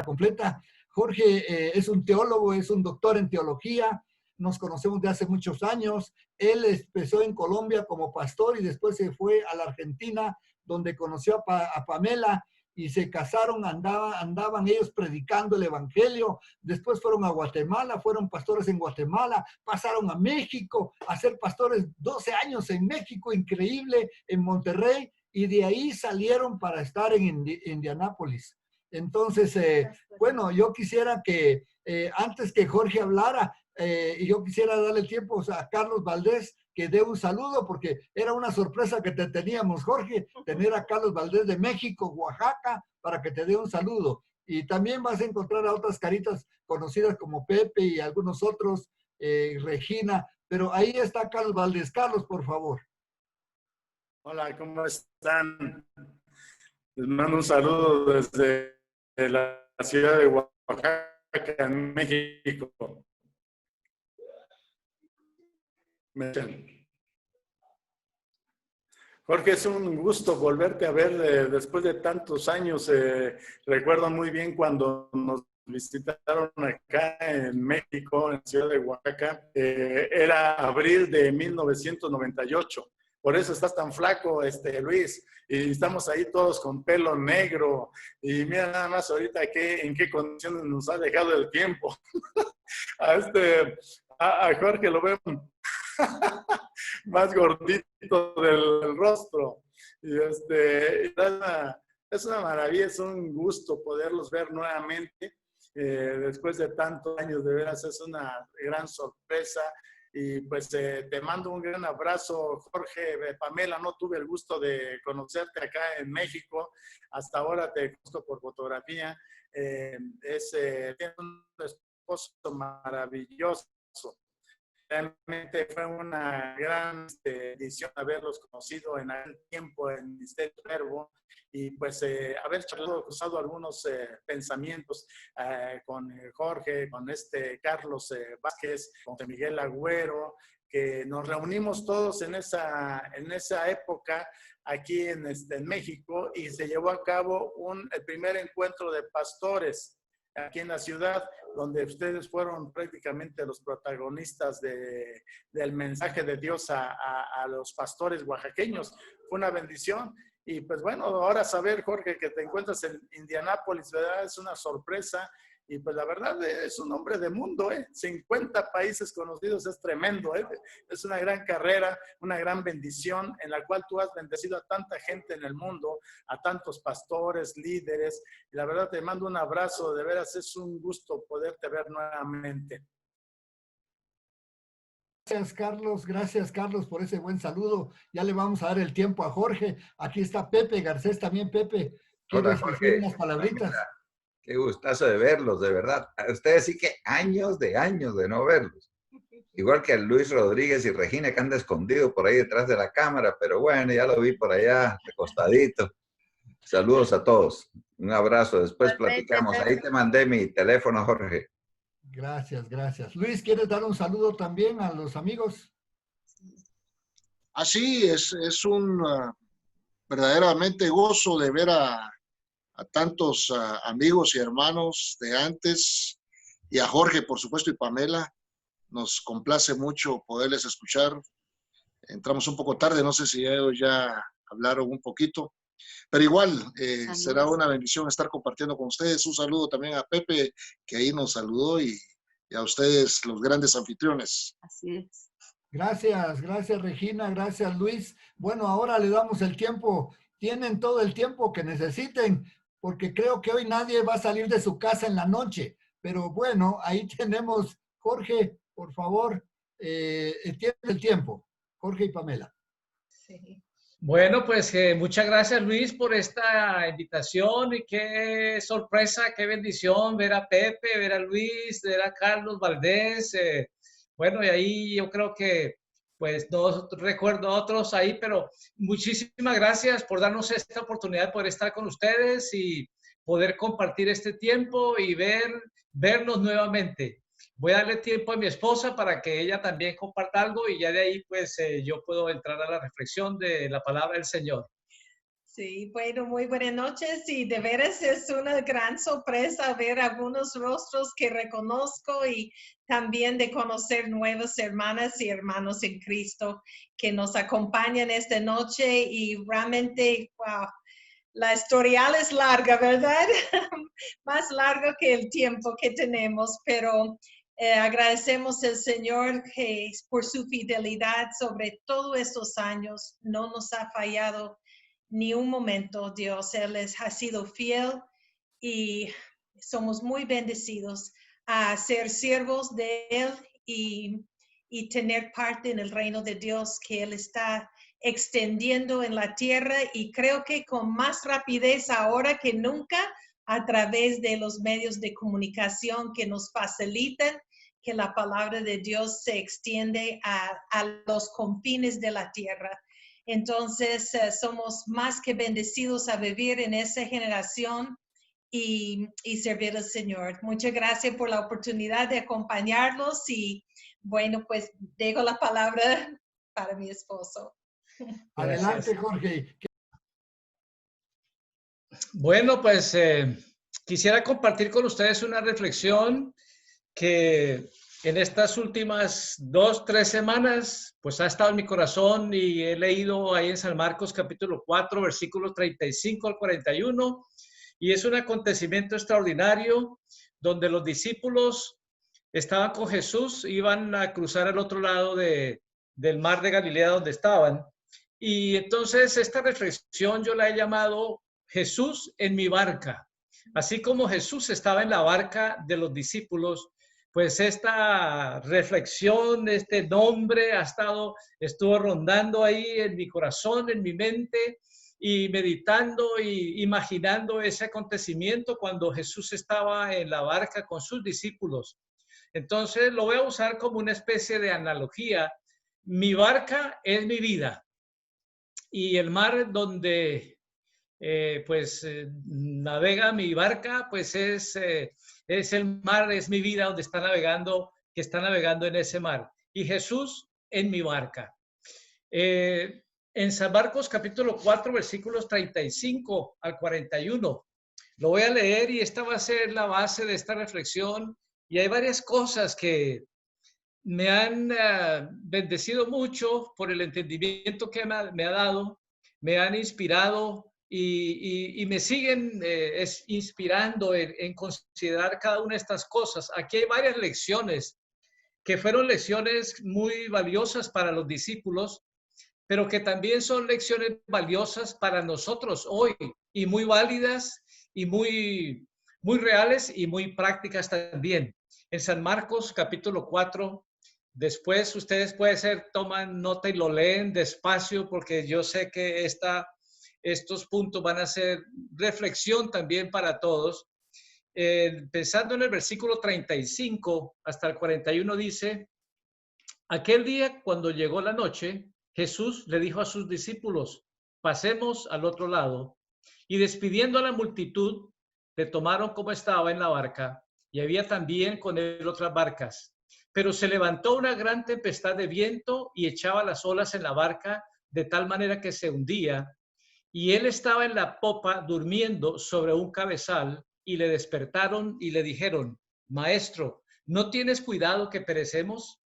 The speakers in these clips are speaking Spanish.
completa. Jorge es un teólogo, es un doctor en teología, nos conocemos de hace muchos años. Él empezó en Colombia como pastor y después se fue a la Argentina, donde conoció a Pamela y se casaron, andaban ellos predicando el evangelio. Después fueron a Guatemala, fueron pastores en Guatemala, pasaron a México a ser pastores 12 años en México, increíble, en Monterrey, y de ahí salieron para estar en Indianápolis. Entonces, bueno, yo quisiera que antes que Jorge hablara, y yo quisiera darle tiempo a Carlos Valdés que dé un saludo, porque era una sorpresa que te teníamos, Jorge, tener a Carlos Valdés de México, Oaxaca, para que te dé un saludo. Y también vas a encontrar a otras caritas conocidas como Pepe y algunos otros, Regina, pero ahí está Carlos Valdés. Carlos, por favor. Hola, ¿cómo están? Les mando un saludo desde la ciudad de Oaxaca, en México. Jorge, es un gusto volverte a ver después de tantos años. Recuerdo muy bien cuando nos visitaron acá en México, en la ciudad de Oaxaca. Era abril de 1998. Por eso estás tan flaco, Luis. Y estamos ahí todos con pelo negro. Y mira nada más ahorita en qué condiciones nos ha dejado el tiempo. a Jorge lo veo más gordito del rostro. Y es una maravilla, es un gusto poderlos ver nuevamente. Después de tantos años, de veras es una gran sorpresa. Y pues te mando un gran abrazo, Jorge. Pamela, no tuve el gusto de conocerte acá en México. Hasta ahora te conozco por fotografía. Tiene un esposo maravilloso. Realmente fue una gran edición haberlos conocido en aquel tiempo en el Ministerio Verbo y pues haber cruzado algunos pensamientos con Jorge, con Carlos Vázquez, con Miguel Agüero, que nos reunimos todos en esa época aquí en México y se llevó a cabo el primer encuentro de pastores aquí en la ciudad, donde ustedes fueron prácticamente los protagonistas del mensaje de Dios a los pastores oaxaqueños. Fue una bendición. Y pues bueno, ahora saber, Jorge, que te encuentras en Indianápolis, ¿verdad? Es una sorpresa. Y pues la verdad es un hombre de mundo, 50 países conocidos, es tremendo, es una gran carrera, una gran bendición en la cual tú has bendecido a tanta gente en el mundo, a tantos pastores, líderes. Y la verdad te mando un abrazo, de veras es un gusto poderte ver nuevamente. Gracias Carlos por ese buen saludo. Ya le vamos a dar el tiempo a Jorge. Aquí está Pepe Garcés también. Pepe, ¿quieres decir unas palabritas? Qué gustazo de verlos, de verdad. Ustedes sí que años de no verlos. Igual que a Luis Rodríguez y Regina, que anda escondido por ahí detrás de la cámara, pero bueno, ya lo vi por allá, recostadito. Saludos a todos. Un abrazo, después platicamos. Ahí te mandé mi teléfono, Jorge. Gracias, gracias. Luis, ¿quieres dar un saludo también a los amigos? Así es un verdaderamente gozo de ver a tantos amigos y hermanos de antes y a Jorge, por supuesto, y Pamela. Nos complace mucho poderles escuchar. Entramos un poco tarde, no sé si ellos ya hablaron un poquito, pero igual será una bendición estar compartiendo con ustedes. Un saludo también a Pepe, que ahí nos saludó, y a ustedes, los grandes anfitriones. Así es. Gracias Regina, gracias Luis. Bueno, ahora le damos el tiempo. Tienen todo el tiempo que necesiten, porque creo que hoy nadie va a salir de su casa en la noche. Pero bueno, ahí tenemos, Jorge, por favor, tiene el tiempo. Jorge y Pamela. Sí. Bueno, pues muchas gracias Luis por esta invitación y qué sorpresa, qué bendición ver a Pepe, ver a Luis, ver a Carlos Valdés. Bueno, y ahí yo creo que pues no recuerdo a otros ahí, pero muchísimas gracias por darnos esta oportunidad de poder estar con ustedes y poder compartir este tiempo y vernos nuevamente. Voy a darle tiempo a mi esposa para que ella también comparta algo y ya de ahí pues yo puedo entrar a la reflexión de la palabra del Señor. Sí, bueno, muy buenas noches y de veras es una gran sorpresa ver algunos rostros que reconozco y también de conocer nuevas hermanas y hermanos en Cristo que nos acompañan esta noche y realmente, wow, la historial es larga, ¿verdad? Más largo que el tiempo que tenemos, pero agradecemos al Señor que por su fidelidad sobre todos estos años no nos ha fallado ni un momento, Dios. Él ha sido fiel y somos muy bendecidos a ser siervos de Él y tener parte en el reino de Dios que Él está extendiendo en la tierra y creo que con más rapidez ahora que nunca a través de los medios de comunicación que nos facilitan que la palabra de Dios se extiende a los confines de la tierra. Entonces, somos más que bendecidos a vivir en esa generación y servir al Señor. Muchas gracias por la oportunidad de acompañarlos y bueno, pues dejo la palabra para mi esposo. Adelante, Jorge. Bueno, pues quisiera compartir con ustedes una reflexión que en estas últimas 2-3 semanas, pues ha estado en mi corazón y he leído ahí en San Marcos capítulo 4, versículos 35 al 41, y es un acontecimiento extraordinario donde los discípulos estaban con Jesús, iban a cruzar al otro lado del mar de Galilea donde estaban, y entonces esta reflexión yo la he llamado Jesús en mi barca. Así como Jesús estaba en la barca de los discípulos, pues esta reflexión, este nombre estuvo rondando ahí en mi corazón, en mi mente y meditando y imaginando ese acontecimiento cuando Jesús estaba en la barca con sus discípulos. Entonces lo voy a usar como una especie de analogía. Mi barca es mi vida y el mar donde navega mi barca, pues es el mar, es mi vida donde que está navegando en ese mar. Y Jesús en mi barca. En San Marcos capítulo 4, versículos 35 al 41. Lo voy a leer y esta va a ser la base de esta reflexión. Y hay varias cosas que me han bendecido mucho por el entendimiento que me ha dado, me han inspirado y me siguen inspirando en considerar cada una de estas cosas. Aquí hay varias lecciones que fueron lecciones muy valiosas para los discípulos, pero que también son lecciones valiosas para nosotros hoy y muy válidas y muy reales y muy prácticas también. En San Marcos capítulo 4, después ustedes toman nota y lo leen despacio porque yo sé que estos puntos van a ser reflexión también para todos. Pensando en el versículo 35 hasta el 41 dice, aquel día cuando llegó la noche, Jesús le dijo a sus discípulos, pasemos al otro lado. Y despidiendo a la multitud, le tomaron como estaba en la barca, y había también con él otras barcas. Pero se levantó una gran tempestad de viento y echaba las olas en la barca de tal manera que se hundía. Y él estaba en la popa durmiendo sobre un cabezal, y le despertaron y le dijeron, Maestro, ¿no tienes cuidado que perecemos?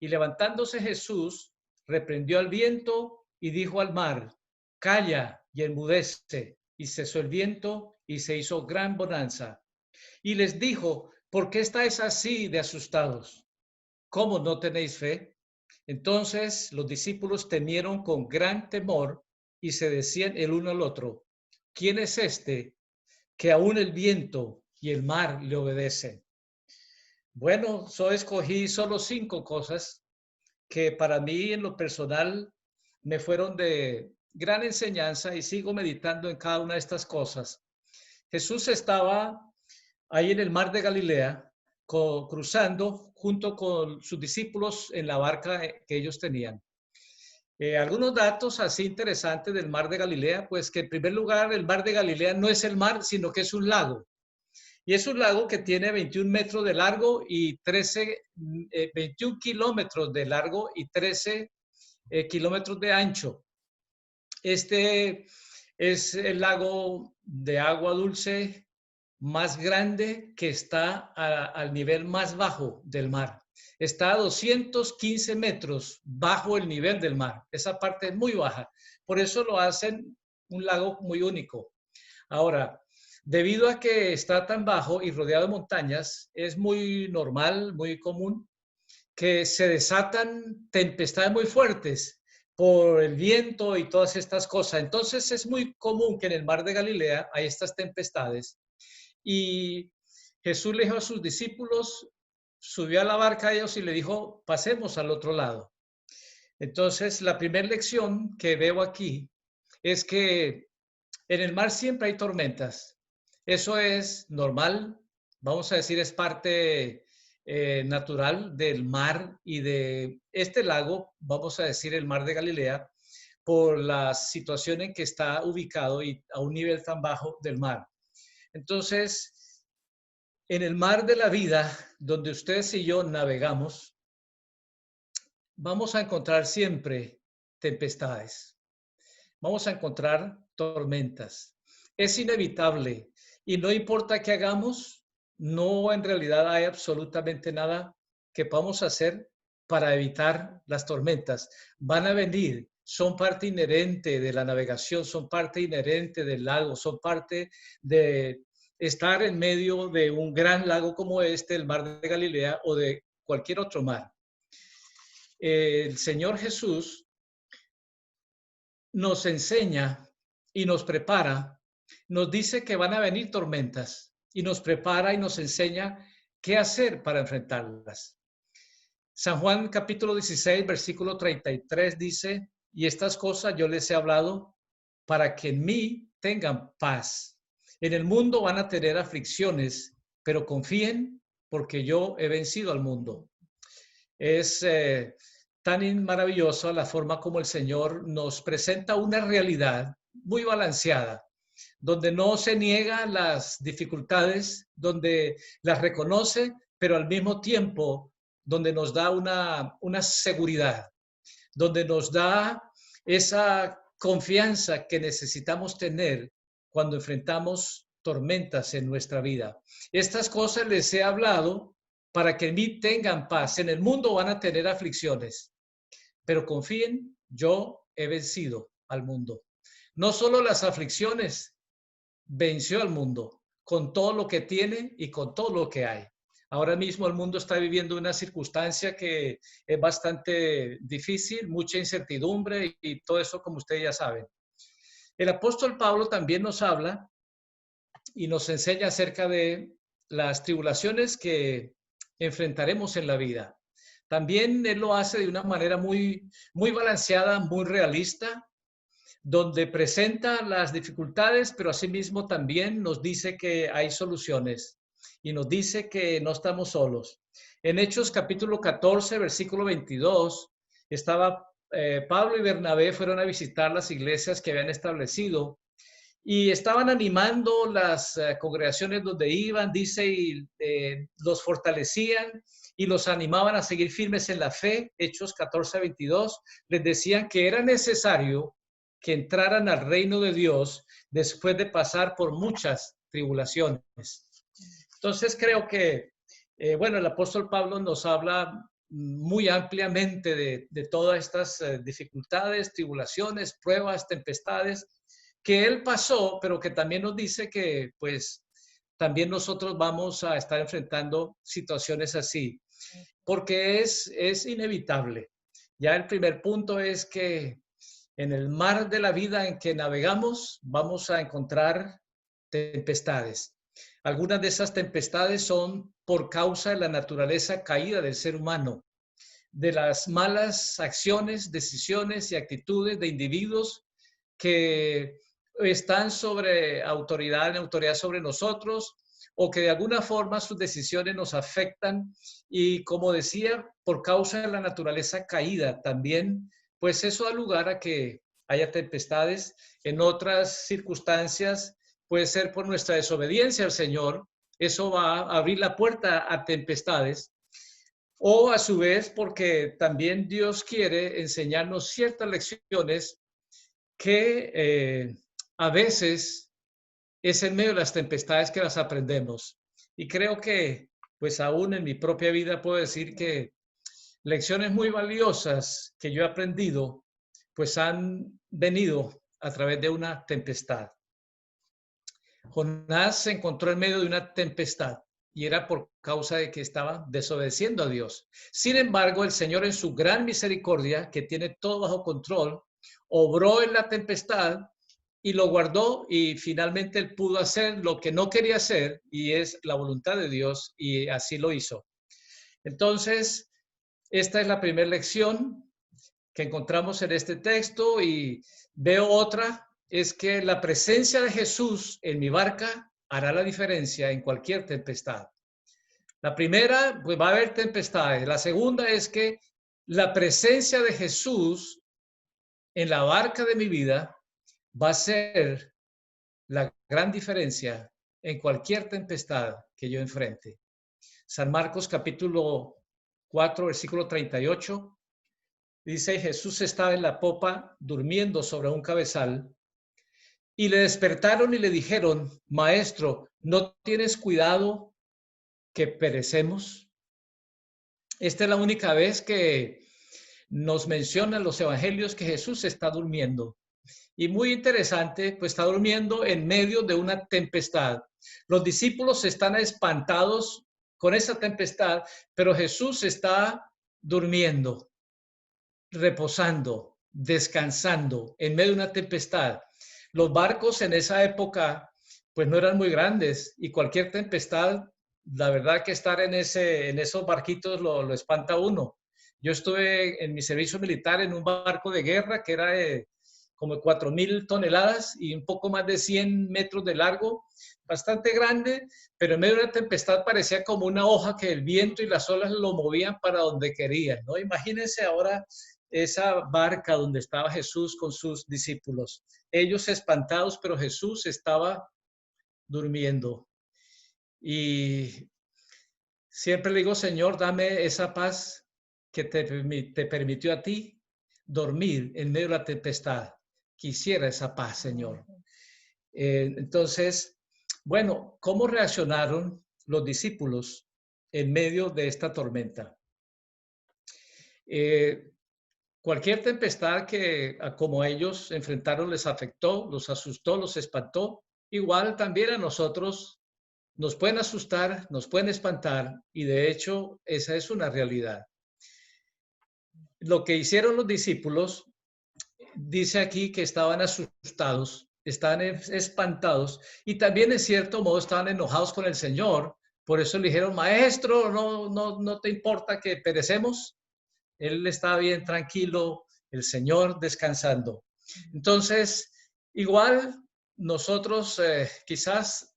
Y levantándose Jesús, reprendió al viento y dijo al mar, calla y enmudece. Y cesó el viento y se hizo gran bonanza. Y les dijo, ¿por qué estáis así de asustados? ¿Cómo no tenéis fe? Entonces los discípulos temieron con gran temor y se decían el uno al otro, ¿quién es este que aún el viento y el mar le obedecen? Bueno, yo escogí solo 5 cosas que para mí en lo personal me fueron de gran enseñanza y sigo meditando en cada una de estas cosas. Jesús estaba ahí en el mar de Galilea, cruzando junto con sus discípulos en la barca que ellos tenían. Algunos datos así interesantes del mar de Galilea, pues que en primer lugar el mar de Galilea no es el mar, sino que es un lago. Y es un lago que tiene 21 metros de largo y 21 kilómetros de largo y 13 kilómetros de ancho. Este Es el lago de agua dulce más grande que está al nivel más bajo del mar. Está a 215 metros bajo el nivel del mar. Esa parte es muy baja. Por eso lo hacen un lago muy único. Ahora, debido a que está tan bajo y rodeado de montañas, es muy normal, muy común que se desatan tempestades muy fuertes por el viento y todas estas cosas. Entonces es muy común que en el mar de Galilea hay estas tempestades. Y Jesús le dijo a sus discípulos, subió a la barca a ellos y le dijo, pasemos al otro lado. Entonces la primera lección que veo aquí es que en el mar siempre hay tormentas. Eso es normal, vamos a decir, es parte natural del mar y de este lago, vamos a decir el mar de Galilea, por la situación en que está ubicado y a un nivel tan bajo del mar. Entonces, en el mar de la vida, donde ustedes y yo navegamos, vamos a encontrar siempre tempestades. Vamos a encontrar tormentas. Es inevitable y no importa qué hagamos, no en realidad hay absolutamente nada que podamos hacer para evitar las tormentas. Van a venir, son parte inherente de la navegación, son parte inherente del lago, son parte de estar en medio de un gran lago como este, el mar de Galilea o de cualquier otro mar. El Señor Jesús nos enseña y nos prepara, nos dice que van a venir tormentas y nos prepara y nos enseña qué hacer para enfrentarlas. San Juan capítulo 16, versículo 33 dice, y estas cosas yo les he hablado para que en mí tengan paz. En el mundo van a tener aflicciones, pero confíen porque yo he vencido al mundo. Es tan maravillosa la forma como el Señor nos presenta una realidad muy balanceada, donde no se niegan las dificultades, donde las reconoce, pero al mismo tiempo donde nos da una seguridad, donde nos da esa confianza que necesitamos tener cuando enfrentamos tormentas en nuestra vida. Estas cosas les he hablado para que en mí tengan paz. En el mundo van a tener aflicciones, pero confíen, yo he vencido al mundo. No solo las aflicciones, venció al mundo con todo lo que tiene y con todo lo que hay. Ahora mismo el mundo está viviendo una circunstancia que es bastante difícil, mucha incertidumbre y todo eso, como ustedes ya saben. El apóstol Pablo también nos habla y nos enseña acerca de las tribulaciones que enfrentaremos en la vida. También él lo hace de una manera muy balanceada, muy realista, donde presenta las dificultades, pero asimismo también nos dice que hay soluciones y nos dice que no estamos solos. En Hechos capítulo 14, versículo 22, Pablo y Bernabé fueron a visitar las iglesias que habían establecido y estaban animando las congregaciones donde iban, dice, y los fortalecían y los animaban a seguir firmes en la fe. Hechos 14, 22, les decían que era necesario que entraran al reino de Dios después de pasar por muchas tribulaciones. Entonces creo que, el apóstol Pablo nos habla muy ampliamente de todas estas dificultades, tribulaciones, pruebas, tempestades que él pasó, pero que también nos dice que pues también nosotros vamos a estar enfrentando situaciones así, porque es inevitable. Ya el primer punto es que en el mar de la vida en que navegamos vamos a encontrar tempestades. Algunas de esas tempestades son por causa de la naturaleza caída del ser humano, de las malas acciones, decisiones y actitudes de individuos que están en autoridad sobre nosotros o que de alguna forma sus decisiones nos afectan y, como decía, por causa de la naturaleza caída también, pues eso da lugar a que haya tempestades. En otras circunstancias puede ser por nuestra desobediencia al Señor, eso va a abrir la puerta a tempestades, o a su vez porque también Dios quiere enseñarnos ciertas lecciones que a veces es en medio de las tempestades que las aprendemos. Y creo que, pues aún en mi propia vida puedo decir que lecciones muy valiosas que yo he aprendido, pues han venido a través de una tempestad. Jonás se encontró en medio de una tempestad y era por causa de que estaba desobedeciendo a Dios. Sin embargo, el Señor en su gran misericordia, que tiene todo bajo control, obró en la tempestad y lo guardó, y finalmente él pudo hacer lo que no quería hacer, y es la voluntad de Dios, y así lo hizo. Entonces, esta es la primera lección que encontramos en este texto, y veo otra, es que la presencia de Jesús en mi barca hará la diferencia en cualquier tempestad. La primera, pues va a haber tempestades. La segunda es que la presencia de Jesús en la barca de mi vida va a ser la gran diferencia en cualquier tempestad que yo enfrente. San Marcos capítulo 4, versículo 38, dice: Jesús estaba en la popa durmiendo sobre un cabezal, y le despertaron y le dijeron: Maestro, ¿no tienes cuidado que perecemos? Esta es la única vez que nos mencionan los evangelios que Jesús está durmiendo. Y muy interesante, pues está durmiendo en medio de una tempestad. Los discípulos están espantados con esa tempestad, pero Jesús está durmiendo, reposando, descansando en medio de una tempestad. Los barcos en esa época pues no eran muy grandes, y cualquier tempestad, la verdad que estar en esos barquitos lo espanta a uno. Yo estuve en mi servicio militar en un barco de guerra que era como 4,000 toneladas y un poco más de 100 metros de largo, bastante grande, pero en medio de una tempestad parecía como una hoja que el viento y las olas lo movían para donde querían, ¿no? Imagínense ahora esa barca donde estaba Jesús con sus discípulos. Ellos espantados, pero Jesús estaba durmiendo. Y siempre le digo: Señor, dame esa paz que te permitió a ti dormir en medio de la tempestad. Quisiera esa paz, Señor. Entonces, bueno, ¿cómo reaccionaron los discípulos en medio de esta tormenta? Cualquier tempestad que como ellos enfrentaron les afectó, los asustó, los espantó. Igual también a nosotros nos pueden asustar, nos pueden espantar, y de hecho esa es una realidad. Lo que hicieron los discípulos, dice aquí que estaban asustados, estaban espantados, y también en cierto modo estaban enojados con el Señor. Por eso le dijeron: Maestro, no te importa que perecemos. Él estaba bien tranquilo, el Señor descansando. Entonces, igual nosotros quizás,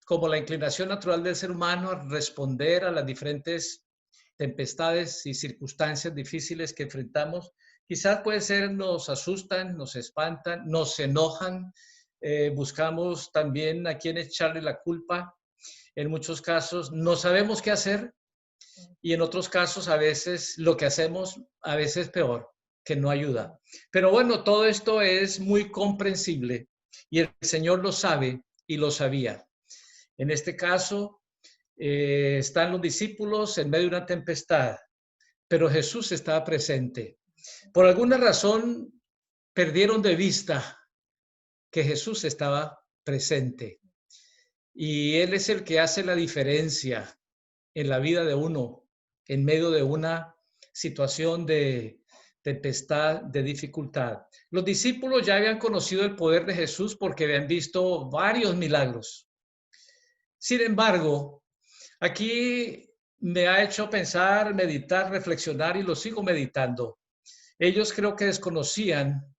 como la inclinación natural del ser humano a responder a las diferentes tempestades y circunstancias difíciles que enfrentamos, quizás puede ser, nos asustan, nos espantan, nos enojan, buscamos también a quién echarle la culpa. En muchos casos no sabemos qué hacer, y en otros casos a veces lo que hacemos a veces peor, que no ayuda. Pero bueno, todo esto es muy comprensible y el Señor lo sabe y lo sabía. En este caso, están los discípulos en medio de una tempestad, pero Jesús estaba presente. Por alguna razón perdieron de vista que Jesús estaba presente, y Él es el que hace la diferencia en la vida de uno en medio de una situación de tempestad, de dificultad. Los discípulos ya habían conocido el poder de Jesús porque habían visto varios milagros. Sin embargo, aquí me ha hecho pensar, meditar, reflexionar, y lo sigo meditando. Ellos creo que desconocían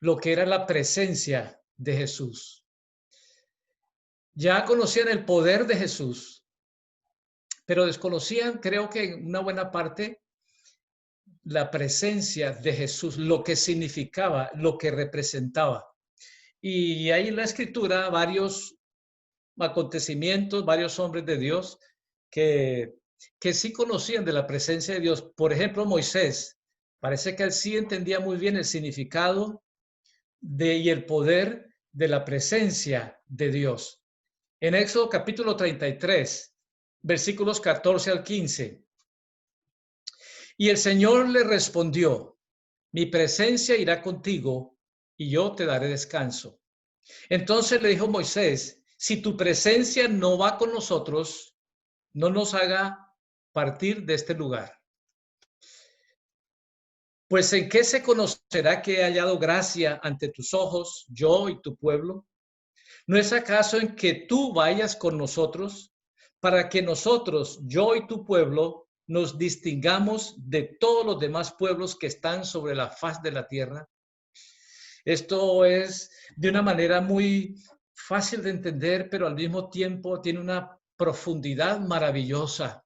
lo que era la presencia de Jesús. Ya conocían el poder de Jesús, pero desconocían, creo que en una buena parte, la presencia de Jesús, lo que significaba, lo que representaba. Y hay en la Escritura varios acontecimientos, varios hombres de Dios que sí conocían de la presencia de Dios. Por ejemplo, Moisés, parece que él sí entendía muy bien el significado y el poder de la presencia de Dios. En Éxodo capítulo 33, versículos 14 al 15. Y el Señor le respondió: mi presencia irá contigo y yo te daré descanso. Entonces le dijo Moisés: si tu presencia no va con nosotros, no nos haga partir de este lugar. Pues ¿en qué se conocerá que he hallado gracia ante tus ojos, yo y tu pueblo? ¿No es acaso en que tú vayas con nosotros, para que nosotros, yo y tu pueblo, nos distingamos de todos los demás pueblos que están sobre la faz de la tierra? Esto es de una manera muy fácil de entender, pero al mismo tiempo tiene una profundidad maravillosa,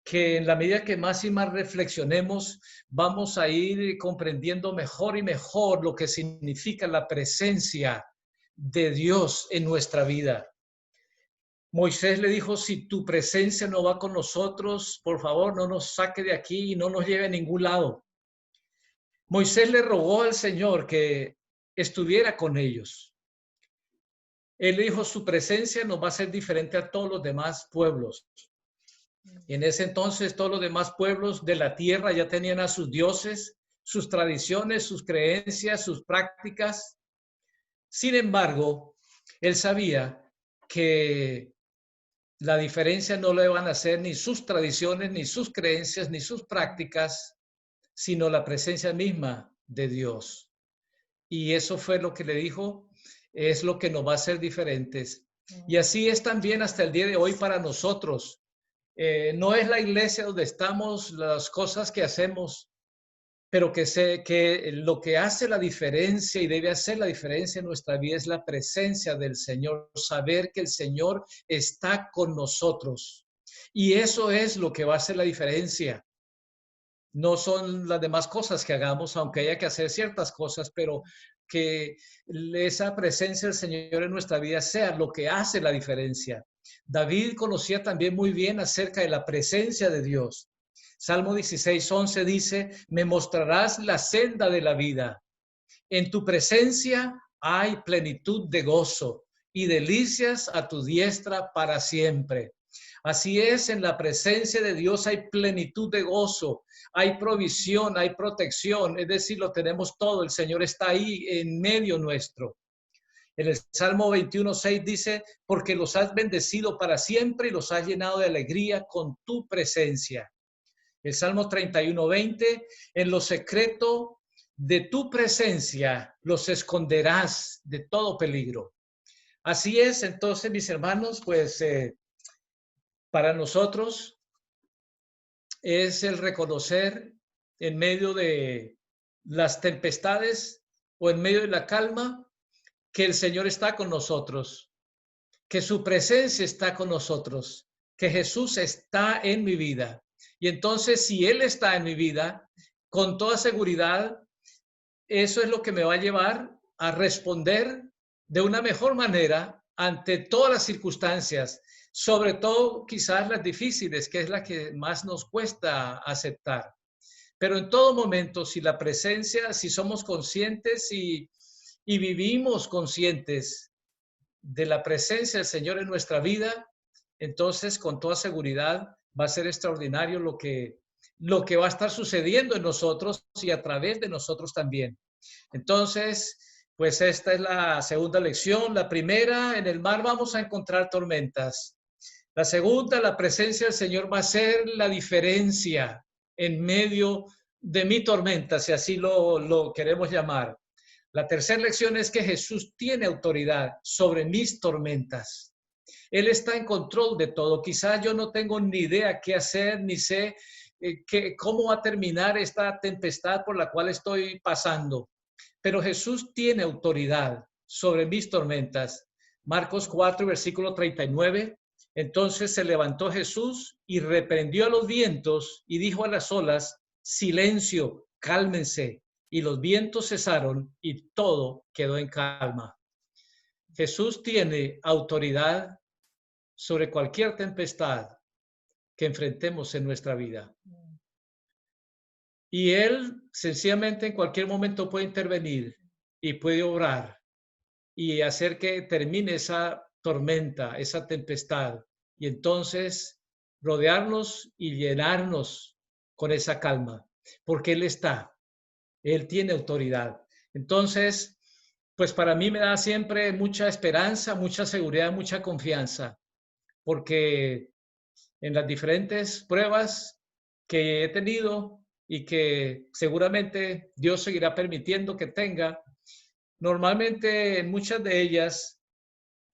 que en la medida que más y más reflexionemos, vamos a ir comprendiendo mejor y mejor lo que significa la presencia de Dios en nuestra vida. Moisés le dijo: si tu presencia no va con nosotros, por favor, no nos saque de aquí y no nos lleve a ningún lado. Moisés le rogó al Señor que estuviera con ellos. Él dijo: su presencia nos va a ser diferente a todos los demás pueblos. Y en ese entonces todos los demás pueblos de la tierra ya tenían a sus dioses, sus tradiciones, sus creencias, sus prácticas. Sin embargo, él sabía que la diferencia no lo iban a hacer ni sus tradiciones, ni sus creencias, ni sus prácticas, sino la presencia misma de Dios. Y eso fue lo que le dijo: es lo que nos va a hacer diferentes. Y así es también hasta el día de hoy para nosotros. No es la iglesia donde estamos, las cosas que hacemos, pero que sé que lo que hace la diferencia y debe hacer la diferencia en nuestra vida es la presencia del Señor, saber que el Señor está con nosotros. Y eso es lo que va a hacer la diferencia. No son las demás cosas que hagamos, aunque haya que hacer ciertas cosas, pero que esa presencia del Señor en nuestra vida sea lo que hace la diferencia. David conocía también muy bien acerca de la presencia de Dios. Salmo 16:11 dice: me mostrarás la senda de la vida. En tu presencia hay plenitud de gozo y delicias a tu diestra para siempre. Así es, en la presencia de Dios hay plenitud de gozo, hay provisión, hay protección, es decir, lo tenemos todo. El Señor está ahí en medio nuestro. En el Salmo 21:6 dice: porque los has bendecido para siempre y los has llenado de alegría con tu presencia. El Salmo 31:20: en lo secreto de tu presencia los esconderás de todo peligro. Así es, entonces, mis hermanos, pues para nosotros es el reconocer en medio de las tempestades o en medio de la calma que el Señor está con nosotros, que su presencia está con nosotros, que Jesús está en mi vida. Y entonces, si Él está en mi vida, con toda seguridad, eso es lo que me va a llevar a responder de una mejor manera ante todas las circunstancias, sobre todo quizás las difíciles, que es la que más nos cuesta aceptar. Pero en todo momento, si la presencia, si somos conscientes y vivimos conscientes de la presencia del Señor en nuestra vida, entonces con toda seguridad va a ser extraordinario lo que va a estar sucediendo en nosotros y a través de nosotros también. Entonces, pues esta es la segunda lección. La primera: en el mar vamos a encontrar tormentas. La segunda: la presencia del Señor va a ser la diferencia en medio de mi tormenta, si así lo queremos llamar. La tercera lección es que Jesús tiene autoridad sobre mis tormentas. Él está en control de todo. Quizás yo no tengo ni idea qué hacer, ni sé cómo va a terminar esta tempestad por la cual estoy pasando. Pero Jesús tiene autoridad sobre mis tormentas. Marcos 4, versículo 39. Entonces se levantó Jesús y reprendió a los vientos y dijo a las olas: silencio, cálmense. Y los vientos cesaron y todo quedó en calma. Jesús tiene autoridad sobre cualquier tempestad que enfrentemos en nuestra vida. Y Él sencillamente en cualquier momento puede intervenir y puede obrar y hacer que termine esa tormenta, esa tempestad, y entonces rodearnos y llenarnos con esa calma, porque Él está, Él tiene autoridad. Entonces, pues para mí me da siempre mucha esperanza, mucha seguridad, mucha confianza, porque en las diferentes pruebas que he tenido y que seguramente Dios seguirá permitiendo que tenga, normalmente muchas de ellas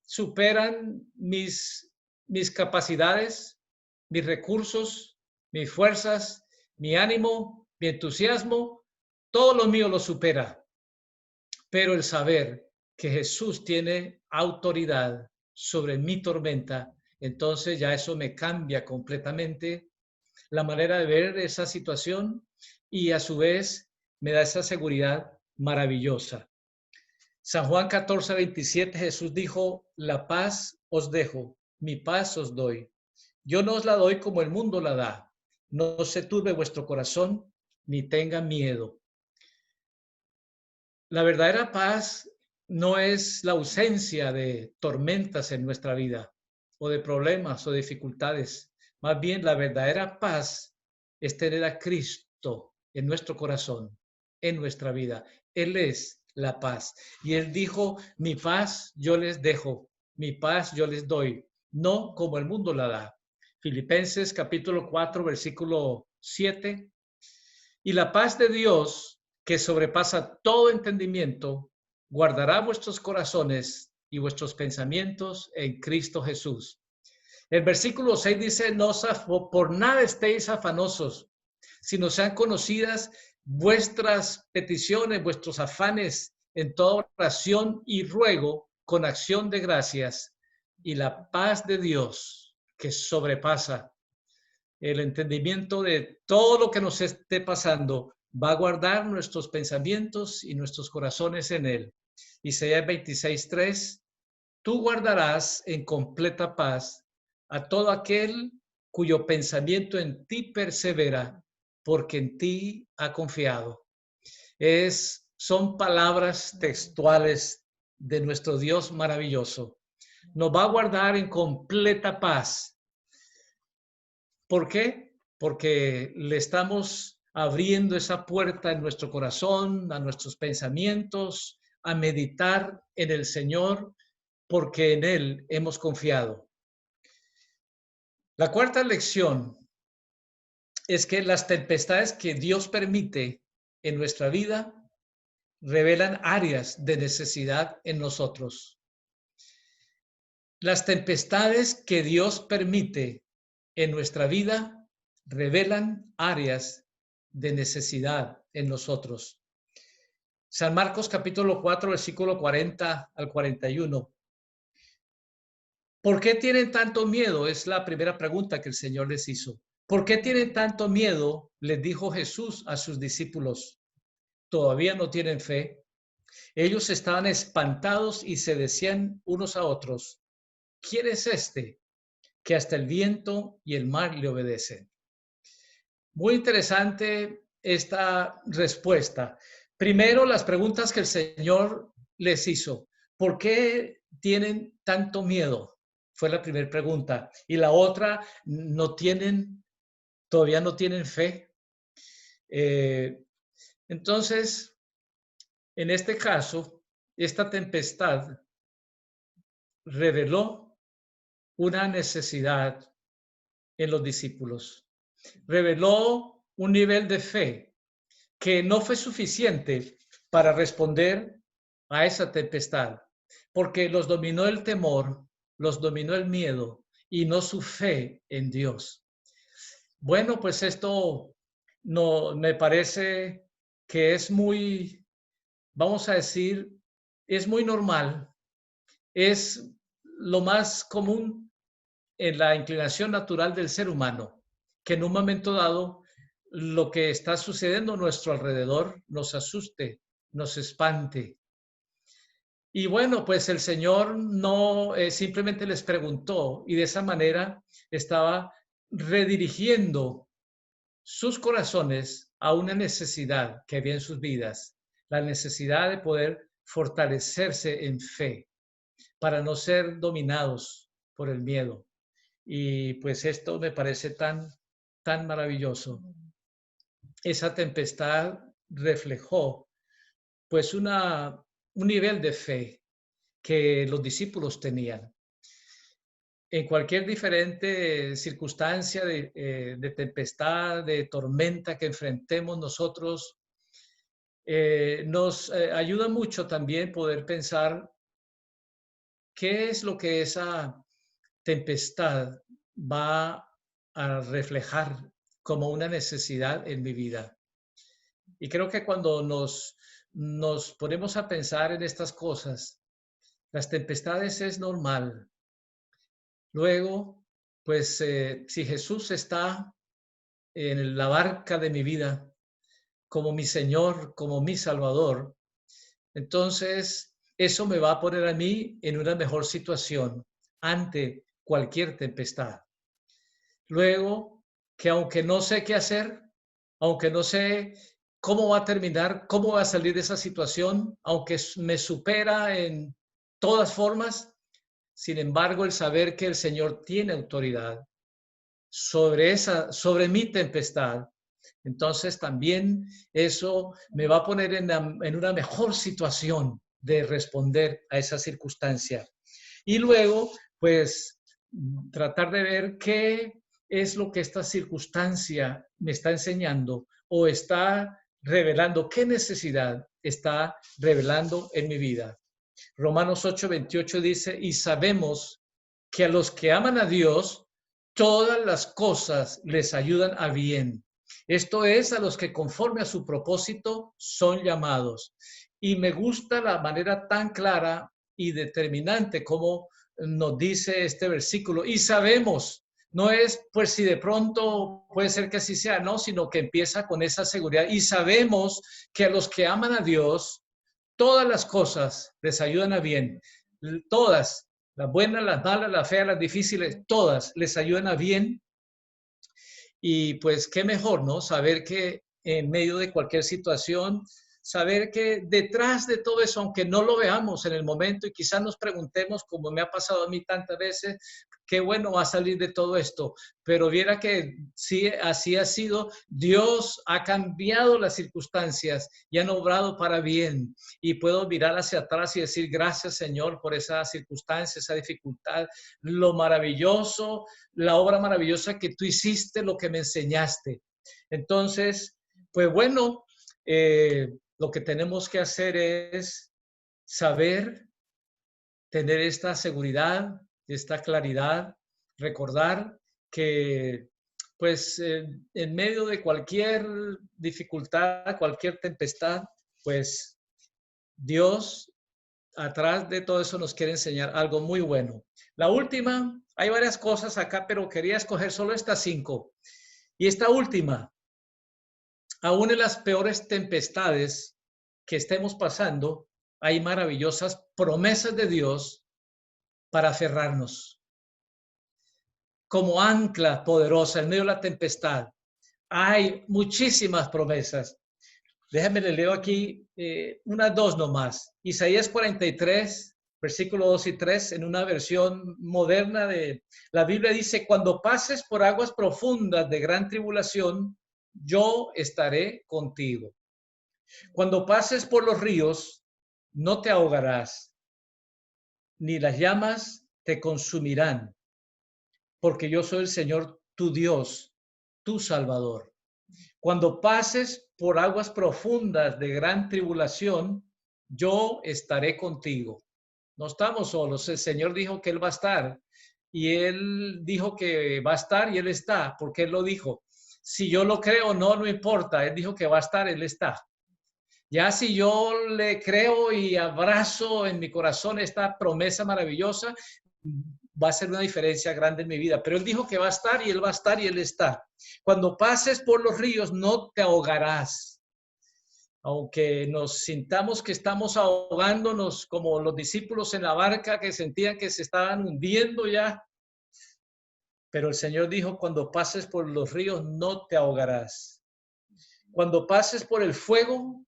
superan mis capacidades, mis recursos, mis fuerzas, mi ánimo, mi entusiasmo, todo lo mío lo supera. Pero el saber que Jesús tiene autoridad sobre mi tormenta, entonces ya eso me cambia completamente la manera de ver esa situación y a su vez me da esa seguridad maravillosa. San Juan 14:27, Jesús dijo, la paz os dejo, mi paz os doy. Yo no os la doy como el mundo la da. No se turbe vuestro corazón, ni tenga miedo. La verdadera paz no es la ausencia de tormentas en nuestra vida, o de problemas o dificultades. Más bien, la verdadera paz es tener a Cristo en nuestro corazón, en nuestra vida. Él es la paz. Y Él dijo, mi paz yo les dejo, mi paz yo les doy, no como el mundo la da. Filipenses capítulo 4, versículo 7. Y la paz de Dios, que sobrepasa todo entendimiento, guardará vuestros corazones y vuestros pensamientos en Cristo Jesús. El versículo 6 dice, no por nada estéis afanosos, sino sean conocidas vuestras peticiones, vuestros afanes en toda oración y ruego con acción de gracias. Y la paz de Dios, que sobrepasa el entendimiento de todo lo que nos esté pasando, va a guardar nuestros pensamientos y nuestros corazones en Él. Isaías 26:3, tú guardarás en completa paz a todo aquel cuyo pensamiento en ti persevera, porque en ti ha confiado. Son palabras textuales de nuestro Dios maravilloso. Nos va a guardar en completa paz. ¿Por qué? Porque le estamos abriendo esa puerta en nuestro corazón, a nuestros pensamientos, a meditar en el Señor, porque en Él hemos confiado. La cuarta lección es que las tempestades que Dios permite en nuestra vida revelan áreas de necesidad en nosotros. Las tempestades que Dios permite en nuestra vida revelan áreas de necesidad en nosotros. San Marcos capítulo 4, versículo 40 al 41. ¿Por qué tienen tanto miedo? Es la primera pregunta que el Señor les hizo. ¿Por qué tienen tanto miedo? Les dijo Jesús a sus discípulos. ¿Todavía no tienen fe? Ellos estaban espantados y se decían unos a otros, ¿quién es este que hasta el viento y el mar le obedecen? Muy interesante esta respuesta. Primero, las preguntas que el Señor les hizo. ¿Por qué tienen tanto miedo? Fue la primera pregunta. Y la otra, todavía no tienen fe. Entonces, en este caso, esta tempestad reveló una necesidad en los discípulos. Reveló un nivel de fe que no fue suficiente para responder a esa tempestad, porque los dominó el temor, los dominó el miedo y no su fe en Dios. Bueno, pues esto no me parece que es muy, vamos a decir, es muy normal, es lo más común en la inclinación natural del ser humano, que en un momento dado lo que está sucediendo a nuestro alrededor nos asuste, nos espante. Y bueno, pues el Señor no simplemente les preguntó y de esa manera estaba redirigiendo sus corazones a una necesidad que había en sus vidas, la necesidad de poder fortalecerse en fe para no ser dominados por el miedo. Y pues esto me parece tan maravilloso. Esa tempestad reflejó pues un nivel de fe que los discípulos tenían. En cualquier diferente circunstancia de tempestad, de tormenta que enfrentemos nosotros, nos ayuda mucho también poder pensar qué es lo que esa tempestad va a reflejar como una necesidad en mi vida. Y creo que cuando nos ponemos a pensar en estas cosas, las tempestades es normal. Luego, pues si Jesús está en la barca de mi vida como mi Señor, como mi Salvador, entonces eso me va a poner a mí en una mejor situación ante cualquier tempestad. Luego, que aunque no sé qué hacer, aunque no sé cómo va a terminar, cómo va a salir de esa situación, aunque me supera en todas formas, sin embargo, el saber que el Señor tiene autoridad sobre mi tempestad, entonces también eso me va a poner en una mejor situación de responder a esa circunstancia. Y luego, pues, tratar de ver qué es lo que esta circunstancia me está enseñando o está revelando, qué necesidad está revelando en mi vida. Romanos 8:28 dice, y sabemos que a los que aman a Dios, todas las cosas les ayudan a bien. Esto es, a los que conforme a su propósito son llamados. Y me gusta la manera tan clara y determinante como nos dice este versículo. Y sabemos, no es pues si de pronto puede ser que así sea, no, sino que empieza con esa seguridad. Y sabemos que a los que aman a Dios, todas las cosas les ayudan a bien. Todas, las buenas, las malas, las feas, las difíciles, todas les ayudan a bien. Y pues qué mejor, ¿no? Saber que en medio de cualquier situación, saber que detrás de todo eso, aunque no lo veamos en el momento y quizás nos preguntemos, como me ha pasado a mí tantas veces, qué bueno va a salir de todo esto, pero viera que sí, así ha sido. Dios ha cambiado las circunstancias y han obrado para bien, y puedo mirar hacia atrás y decir gracias, Señor, por esa circunstancia, esa dificultad, lo maravilloso, la obra maravillosa que tú hiciste, lo que me enseñaste. Entonces, pues bueno, lo que tenemos que hacer es saber, tener esta seguridad, esta claridad, recordar que pues en medio de cualquier dificultad, cualquier tempestad, pues Dios atrás de todo eso nos quiere enseñar algo muy bueno. La última, hay varias cosas acá, pero quería escoger solo estas 5. Y esta última, aún en las peores tempestades que estemos pasando, hay maravillosas promesas de Dios para aferrarnos. Como ancla poderosa en medio de la tempestad, hay muchísimas promesas. Déjame le leo aquí unas 2 nomás. Isaías 43, versículo 2 y 3, en una versión moderna de la Biblia dice, cuando pases por aguas profundas de gran tribulación, yo estaré contigo. Cuando pases por los ríos, no te ahogarás, ni las llamas te consumirán, porque yo soy el Señor, tu Dios, tu Salvador. Cuando pases por aguas profundas de gran tribulación, yo estaré contigo. No estamos solos. El Señor dijo que Él va a estar. Y Él dijo que va a estar y Él está, porque Él lo dijo. Si yo lo creo, no importa. Él dijo que va a estar, Él está. Ya si yo le creo y abrazo en mi corazón esta promesa maravillosa, va a ser una diferencia grande en mi vida. Pero Él dijo que va a estar y Él va a estar y Él está. Cuando pases por los ríos, no te ahogarás. Aunque nos sintamos que estamos ahogándonos como los discípulos en la barca que sentían que se estaban hundiendo ya. Pero el Señor dijo, cuando pases por los ríos, no te ahogarás. Cuando pases por el fuego,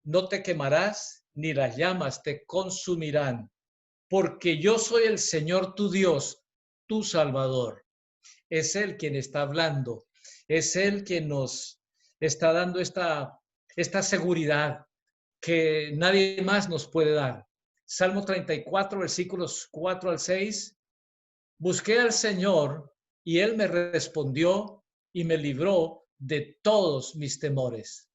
no te quemarás, ni las llamas te consumirán, porque yo soy el Señor tu Dios, tu Salvador. Es Él quien está hablando, es Él quien nos está dando esta seguridad que nadie más nos puede dar. Salmo 34, versículos 4 al 6. Busqué al Señor y Él me respondió y me libró de todos mis temores.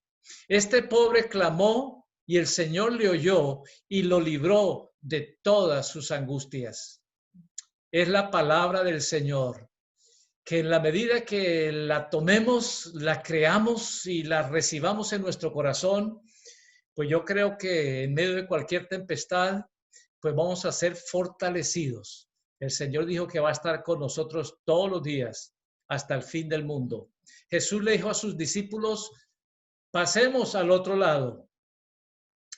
Este pobre clamó y el Señor le oyó y lo libró de todas sus angustias. Es la palabra del Señor, que en la medida que la tomemos, la creamos y la recibamos en nuestro corazón, pues yo creo que en medio de cualquier tempestad, pues vamos a ser fortalecidos. El Señor dijo que va a estar con nosotros todos los días hasta el fin del mundo. Jesús le dijo a sus discípulos, pasemos al otro lado.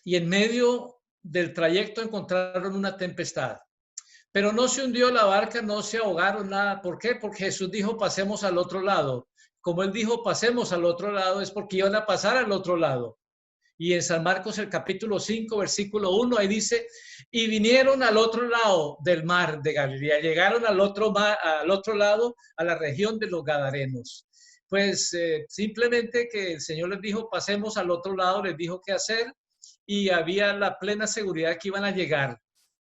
Y en medio del trayecto encontraron una tempestad. Pero no se hundió la barca, no se ahogaron nada. ¿Por qué? Porque Jesús dijo, pasemos al otro lado. Como Él dijo, pasemos al otro lado, es porque iban a pasar al otro lado. Y en San Marcos, el capítulo 5, versículo 1, ahí dice, y vinieron al otro lado del mar de Galilea, llegaron al otro lado, a la región de los Gadarenos. Pues simplemente que el Señor les dijo, pasemos al otro lado, les dijo qué hacer, y había la plena seguridad que iban a llegar.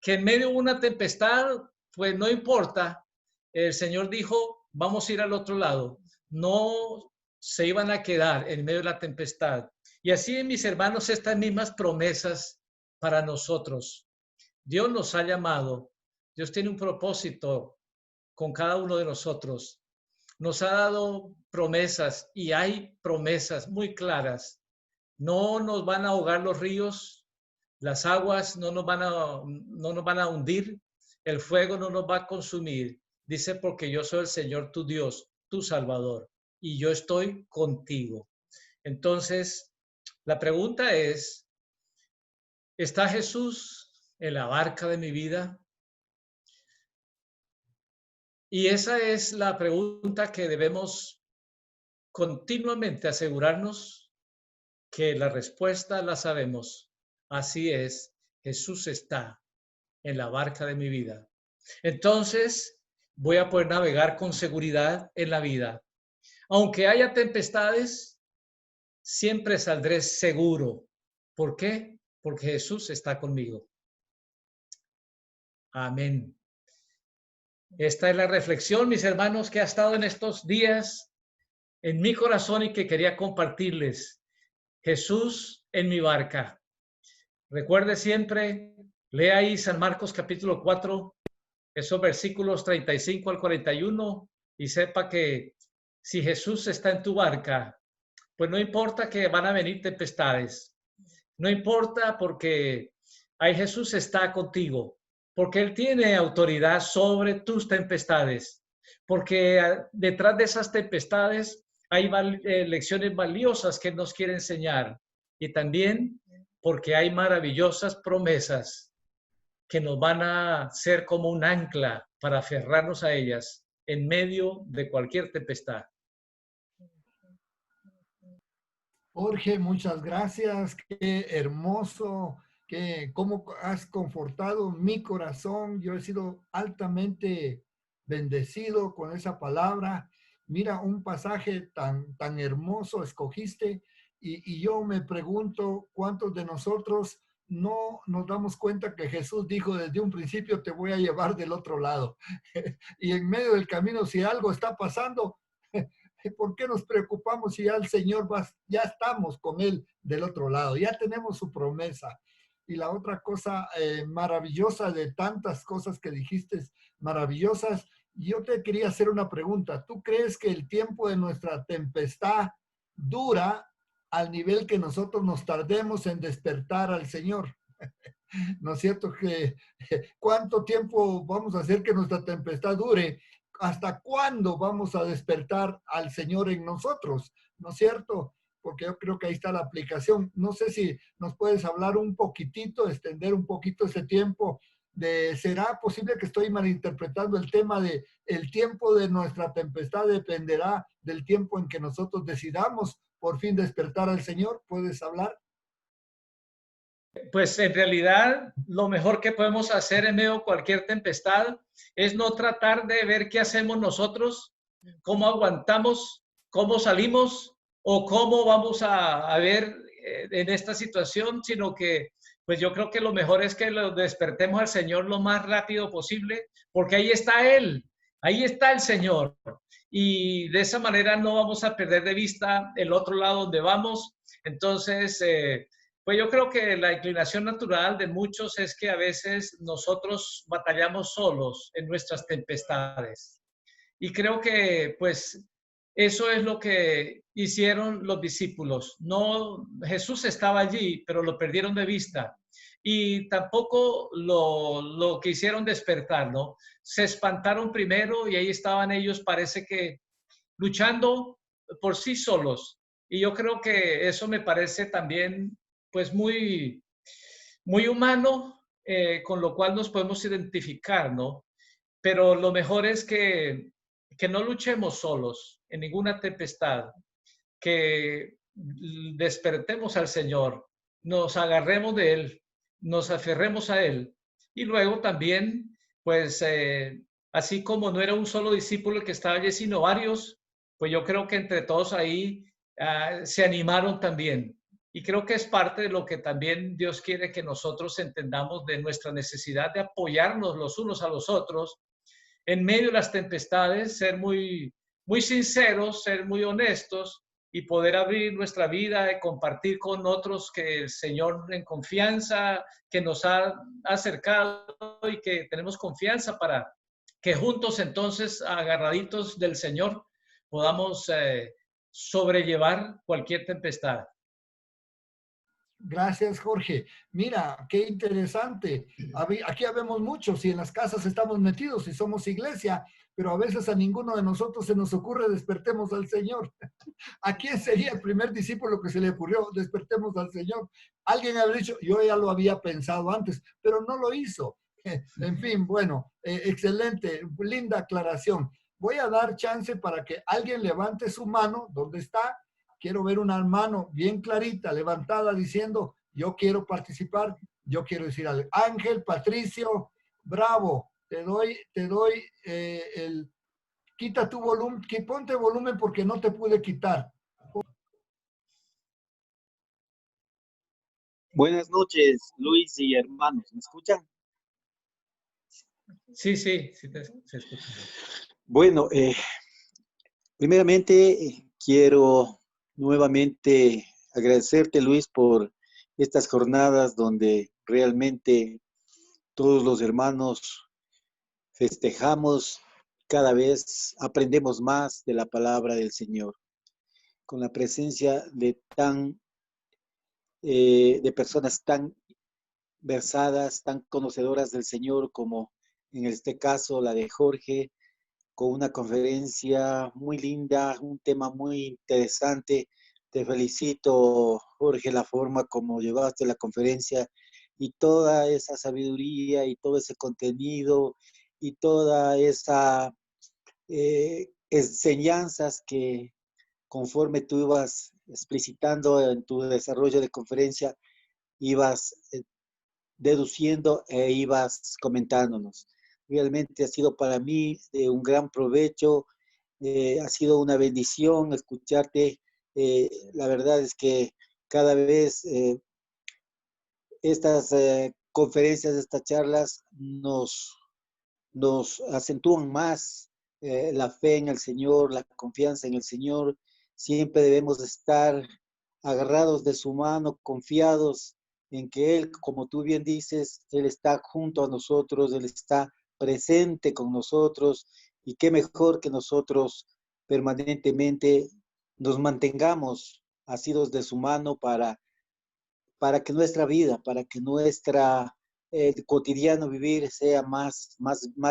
Que en medio de una tempestad, pues no importa, el Señor dijo, vamos a ir al otro lado. No se iban a quedar en medio de la tempestad. Y así, mis hermanos, estas mismas promesas para nosotros. Dios nos ha llamado, Dios tiene un propósito con cada uno de nosotros. Nos ha dado promesas y hay promesas muy claras. No nos van a ahogar los ríos, las aguas no nos van a hundir, el fuego no nos va a consumir. Dice, porque yo soy el Señor tu Dios, tu Salvador, y yo estoy contigo. Entonces, la pregunta es, ¿está Jesús en la barca de mi vida? Y esa es la pregunta que debemos continuamente asegurarnos que la respuesta la sabemos. Así es, Jesús está en la barca de mi vida. Entonces, voy a poder navegar con seguridad en la vida. Aunque haya tempestades, siempre saldré seguro. ¿Por qué? Porque Jesús está conmigo. Amén. Esta es la reflexión, mis hermanos, que ha estado en estos días en mi corazón y que quería compartirles. Jesús en mi barca. Recuerde siempre, lea ahí San Marcos capítulo 4, esos versículos 35 al 41, y sepa que si Jesús está en tu barca, pues no importa que van a venir tempestades. No importa porque ahí Jesús está contigo, porque Él tiene autoridad sobre tus tempestades, porque detrás de esas tempestades hay lecciones valiosas que Él nos quiere enseñar, y también porque hay maravillosas promesas que nos van a ser como un ancla para aferrarnos a ellas en medio de cualquier tempestad. Jorge, muchas gracias. Qué hermoso, cómo has confortado mi corazón. Yo he sido altamente bendecido con esa palabra. Mira, un pasaje tan hermoso escogiste y yo me pregunto cuántos de nosotros no nos damos cuenta que Jesús dijo desde un principio, te voy a llevar del otro lado. Y en medio del camino, si algo está pasando, ¿por qué nos preocupamos si ya el Señor ya estamos con Él del otro lado? Ya tenemos su promesa. Y la otra cosa maravillosa de tantas cosas que dijiste, maravillosas, yo te quería hacer una pregunta. ¿Tú crees que el tiempo de nuestra tempestad dura al nivel que nosotros nos tardemos en despertar al Señor? ¿No es cierto? ¿Cuánto tiempo vamos a hacer que nuestra tempestad dure? ¿Hasta cuándo vamos a despertar al Señor en nosotros? ¿No es cierto? Porque yo creo que ahí está la aplicación. No sé si nos puedes hablar un poquitito, extender un poquito ese tiempo. ¿Será posible que estoy malinterpretando el tema de el tiempo de nuestra tempestad dependerá del tiempo en que nosotros decidamos por fin despertar al Señor? ¿Puedes hablar? Pues en realidad lo mejor que podemos hacer en medio de cualquier tempestad es no tratar de ver qué hacemos nosotros, cómo aguantamos, cómo salimos o cómo vamos a ver en esta situación, sino que pues yo creo que lo mejor es que lo despertemos al Señor lo más rápido posible, porque ahí está Él, ahí está el Señor. Y de esa manera no vamos a perder de vista el otro lado donde vamos. Entonces, pues yo creo que la inclinación natural de muchos es que a veces nosotros batallamos solos en nuestras tempestades. Y creo que pues eso es lo que hicieron los discípulos. No, Jesús estaba allí, pero lo perdieron de vista. Y tampoco lo quisieron despertar, ¿no? Se espantaron primero y ahí estaban ellos, parece que luchando por sí solos. Y yo creo que eso me parece también pues muy humano, con lo cual nos podemos identificar, ¿no? Pero lo mejor es que no luchemos solos en ninguna tempestad, que despertemos al Señor, nos agarremos de Él, nos aferremos a Él. Y luego también, pues, así como no era un solo discípulo el que estaba allí, sino varios, pues yo creo que entre todos ahí se animaron también. Y creo que es parte de lo que también Dios quiere que nosotros entendamos de nuestra necesidad de apoyarnos los unos a los otros en medio de las tempestades, ser muy sinceros, ser muy honestos y poder abrir nuestra vida y compartir con otros que el Señor en confianza, que nos ha acercado y que tenemos confianza para que juntos entonces, agarraditos del Señor, podamos sobrellevar cualquier tempestad. Gracias, Jorge. Mira, qué interesante. Aquí habemos muchos y en las casas estamos metidos y somos iglesia, pero a veces a ninguno de nosotros se nos ocurre despertemos al Señor. ¿A quién sería el primer discípulo que se le ocurrió despertemos al Señor? Alguien habría dicho, yo ya lo había pensado antes, pero no lo hizo. En fin, bueno, excelente, linda aclaración. Voy a dar chance para que alguien levante su mano, ¿dónde está? Quiero ver una mano bien clarita, levantada, diciendo, yo quiero participar, yo quiero decir algo. Ángel, Patricio, bravo, te doy quita tu volumen, ponte volumen porque no te pude quitar. Buenas noches, Luis y hermanos. ¿Me escuchan? Sí, se escucha. Bueno, primeramente quiero nuevamente agradecerte, Luis, por estas jornadas donde realmente todos los hermanos festejamos, cada vez aprendemos más de la palabra del Señor, con la presencia de personas tan versadas, tan conocedoras del Señor como en este caso la de Jorge, con una conferencia muy linda, un tema muy interesante. Te felicito, Jorge, la forma como llevaste la conferencia y toda esa sabiduría y todo ese contenido y toda esa enseñanzas que conforme tú ibas explicitando en tu desarrollo de conferencia, ibas deduciendo e ibas comentándonos. Realmente ha sido para mí de un gran provecho, ha sido una bendición escucharte. La verdad es que cada vez estas conferencias, estas charlas nos acentúan más la fe en el Señor, la confianza en el Señor. Siempre debemos estar agarrados de su mano, confiados en que Él, como tú bien dices, Él está junto a nosotros, Él está presente con nosotros, y qué mejor que nosotros permanentemente nos mantengamos asidos de su mano para que nuestra vida, para que nuestra cotidiano vivir sea más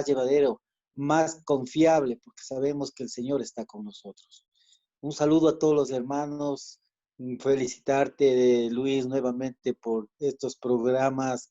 llevadero, más confiable, porque sabemos que el Señor está con nosotros. Un saludo a todos los hermanos, felicitarte, Luis, nuevamente por estos programas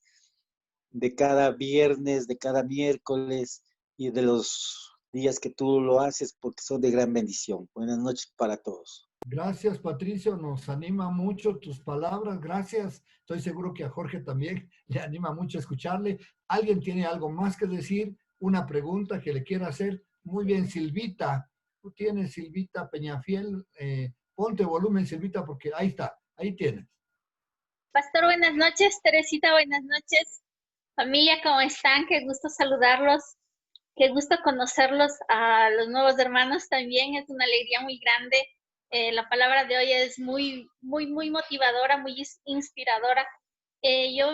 de cada viernes, de cada miércoles y de los días que tú lo haces, porque son de gran bendición. Buenas noches para todos. Gracias, Patricio. Nos anima mucho tus palabras. Gracias. Estoy seguro que a Jorge también le anima mucho escucharle. ¿Alguien tiene algo más que decir? ¿Una pregunta que le quiera hacer? Muy bien, Silvita. Tú tienes, Silvita Peñafiel. Ponte volumen, Silvita, porque ahí está. Ahí tienes. Pastor, buenas noches. Teresita, buenas noches. Familia, ¿cómo están? Qué gusto saludarlos. Qué gusto conocerlos a los nuevos hermanos también. Es una alegría muy grande. La palabra de hoy es muy motivadora, muy inspiradora. Yo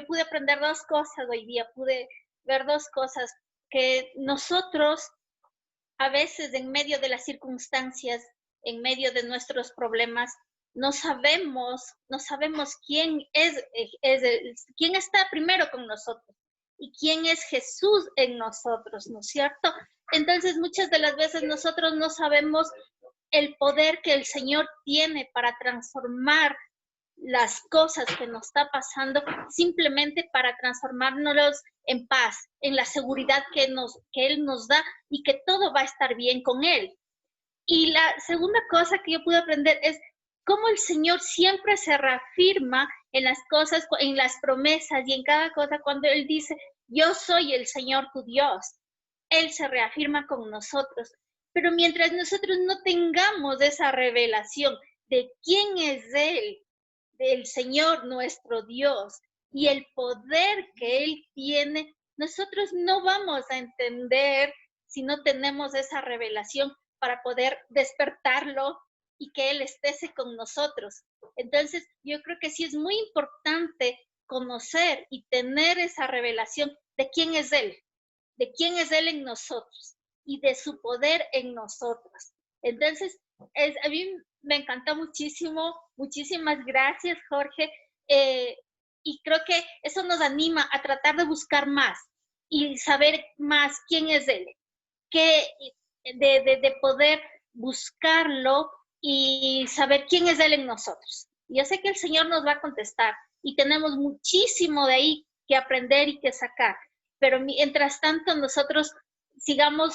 pude aprender dos cosas hoy día. Pude ver dos cosas. Que nosotros, a veces, en medio de las circunstancias, en medio de nuestros problemas, no sabemos quién quién está primero con nosotros y quién es Jesús en nosotros, ¿no es cierto? Entonces, muchas de las veces nosotros no sabemos el poder que el Señor tiene para transformar las cosas que nos está pasando, simplemente para transformárnoslos en paz, en la seguridad que Él nos da y que todo va a estar bien con Él. Y la segunda cosa que yo pude aprender es cómo el Señor siempre se reafirma en las cosas, en las promesas y en cada cosa cuando Él dice, yo soy el Señor tu Dios. Él se reafirma con nosotros. Pero mientras nosotros no tengamos esa revelación de quién es Él, del Señor nuestro Dios y el poder que Él tiene, nosotros no vamos a entender si no tenemos esa revelación para poder despertarlo y que Él esté con nosotros. Entonces, yo creo que sí es muy importante conocer y tener esa revelación de quién es Él en nosotros y de su poder en nosotros. Entonces, a mí me encantó muchísimo. Muchísimas gracias, Jorge. Y creo que eso nos anima a tratar de buscar más y saber más quién es Él, de poder buscarlo y saber quién es Él en nosotros. Yo sé que el Señor nos va a contestar y tenemos muchísimo de ahí que aprender y que sacar, pero mientras tanto nosotros sigamos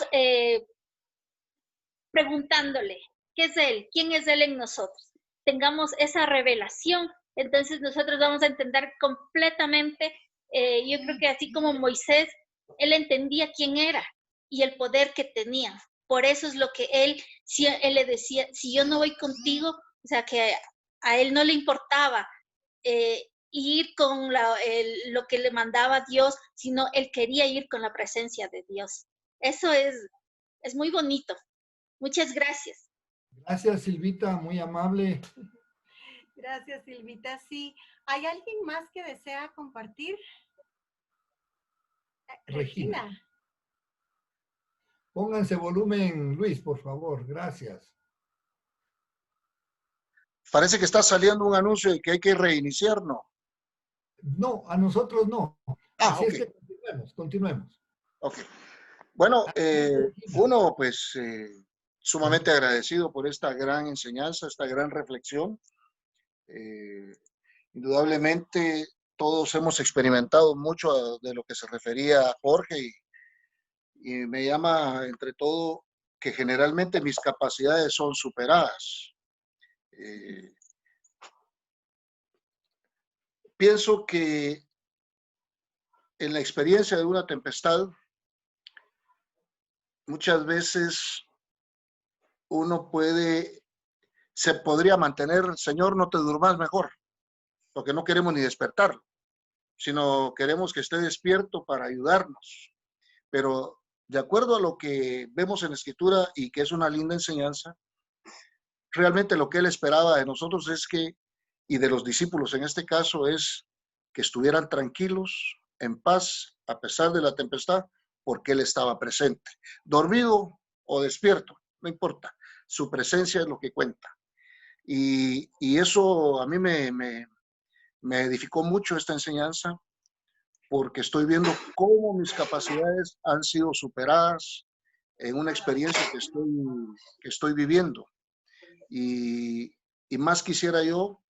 preguntándole, ¿qué es Él? ¿Quién es Él en nosotros? Tengamos esa revelación, entonces nosotros vamos a entender completamente, yo creo que así como Moisés, él entendía quién era y el poder que tenía. Por eso es lo que él le decía, si yo no voy contigo, o sea, que a él no le importaba ir con lo que le mandaba Dios, sino él quería ir con la presencia de Dios. Eso es muy bonito. Muchas gracias. Gracias, Silvita, muy amable. Gracias, Silvita. Sí, ¿hay alguien más que desea compartir? Regina. Pónganse volumen, Luis, por favor. Gracias. Parece que está saliendo un anuncio de que hay que reiniciar, ¿no? No, a nosotros no. Así okay. Es que continuemos. Ok. Bueno, uno, pues, sumamente agradecido por esta gran enseñanza, esta gran reflexión. Indudablemente, todos hemos experimentado mucho de lo que se refería a Jorge y me llama, entre todo, que generalmente mis capacidades son superadas. Pienso que en la experiencia de una tempestad, muchas veces uno se podría mantener, Señor, no te durmas mejor, porque no queremos ni despertarlo, sino queremos que esté despierto para ayudarnos. Pero de acuerdo a lo que vemos en la Escritura y que es una linda enseñanza, realmente lo que Él esperaba de nosotros es que, y de los discípulos en este caso, es que estuvieran tranquilos, en paz, a pesar de la tempestad, porque Él estaba presente. Dormido o despierto, no importa. Su presencia es lo que cuenta. Y eso a mí me edificó mucho esta enseñanza, porque estoy viendo cómo mis capacidades han sido superadas en una experiencia que estoy viviendo. Y más quisiera yo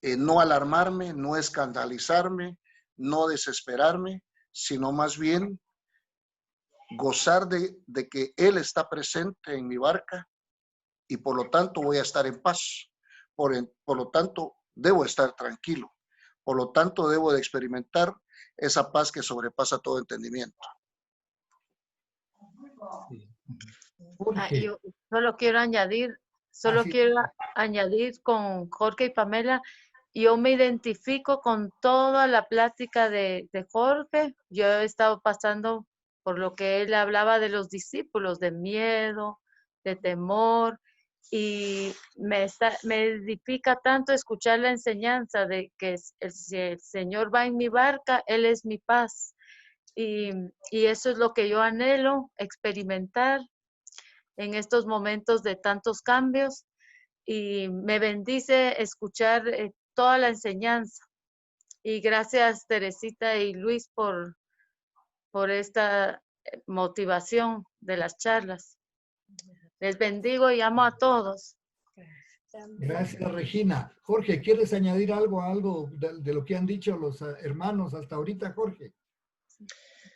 no alarmarme, no escandalizarme, no desesperarme, sino más bien gozar de que Él está presente en mi barca y por lo tanto voy a estar en paz. Por lo tanto, debo estar tranquilo. Por lo tanto, debo de experimentar esa paz que sobrepasa todo entendimiento. Jorge. Yo solo quiero añadir, con Jorge y Pamela, yo me identifico con toda la plática de Jorge. Yo he estado pasando por lo que él hablaba de los discípulos, de miedo, de temor, y me edifica tanto escuchar la enseñanza de que si el Señor va en mi barca, Él es mi paz. Y eso es lo que yo anhelo, experimentar en estos momentos de tantos cambios, y me bendice escuchar toda la enseñanza. Y gracias, Teresita y Luis, por esta motivación de las charlas. Les bendigo y amo a todos. Gracias, Regina. Jorge, ¿quieres añadir algo de lo que han dicho los hermanos hasta ahorita, Jorge?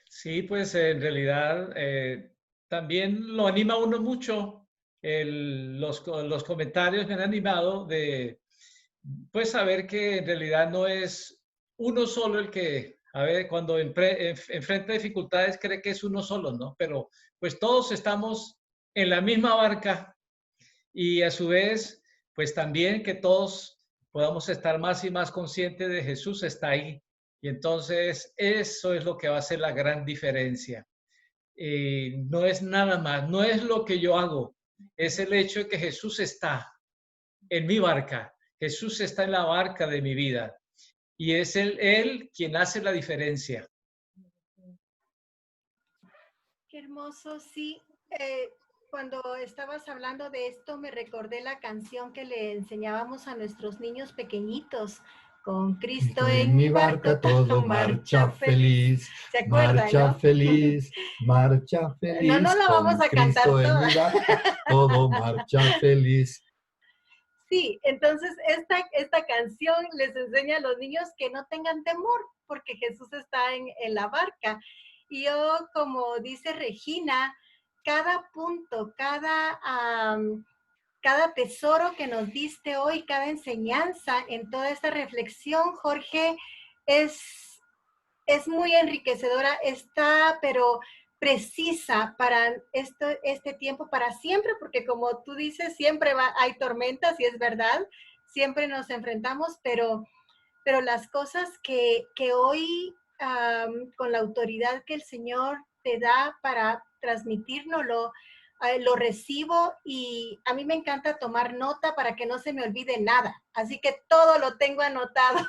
Sí, pues en realidad también lo anima a uno mucho. Los comentarios me han animado de pues saber que en realidad no es uno solo el que, a ver, cuando enfrenta dificultades cree que es uno solo, ¿no? Pero pues todos estamos en la misma barca, y a su vez, pues también que todos podamos estar más y más conscientes de Jesús está ahí. Y entonces eso es lo que va a hacer la gran diferencia. No es nada más, no es lo que yo hago, es el hecho de que Jesús está en mi barca, Jesús está en la barca de mi vida, y es Él quien hace la diferencia. Qué hermoso, sí. Cuando estabas hablando de esto, me recordé la canción que le enseñábamos a nuestros niños pequeñitos. Con Cristo en mi barca todo marcha feliz. ¿Se acuerdan, marcha, no? feliz, marcha feliz. No la vamos a cantar toda. Todo marcha feliz. Sí, entonces esta canción les enseña a los niños que no tengan temor, porque Jesús está en la barca. Y yo, como dice Regina, cada punto, cada tesoro que nos diste hoy, cada enseñanza en toda esta reflexión, Jorge, es muy enriquecedora, está, pero precisa para este tiempo, para siempre, porque como tú dices, siempre hay tormentas, y es verdad, siempre nos enfrentamos, pero las cosas que hoy, con la autoridad que el Señor te da para transmitírnoslo, lo recibo, y a mí me encanta tomar nota para que no se me olvide nada. Así que todo lo tengo anotado.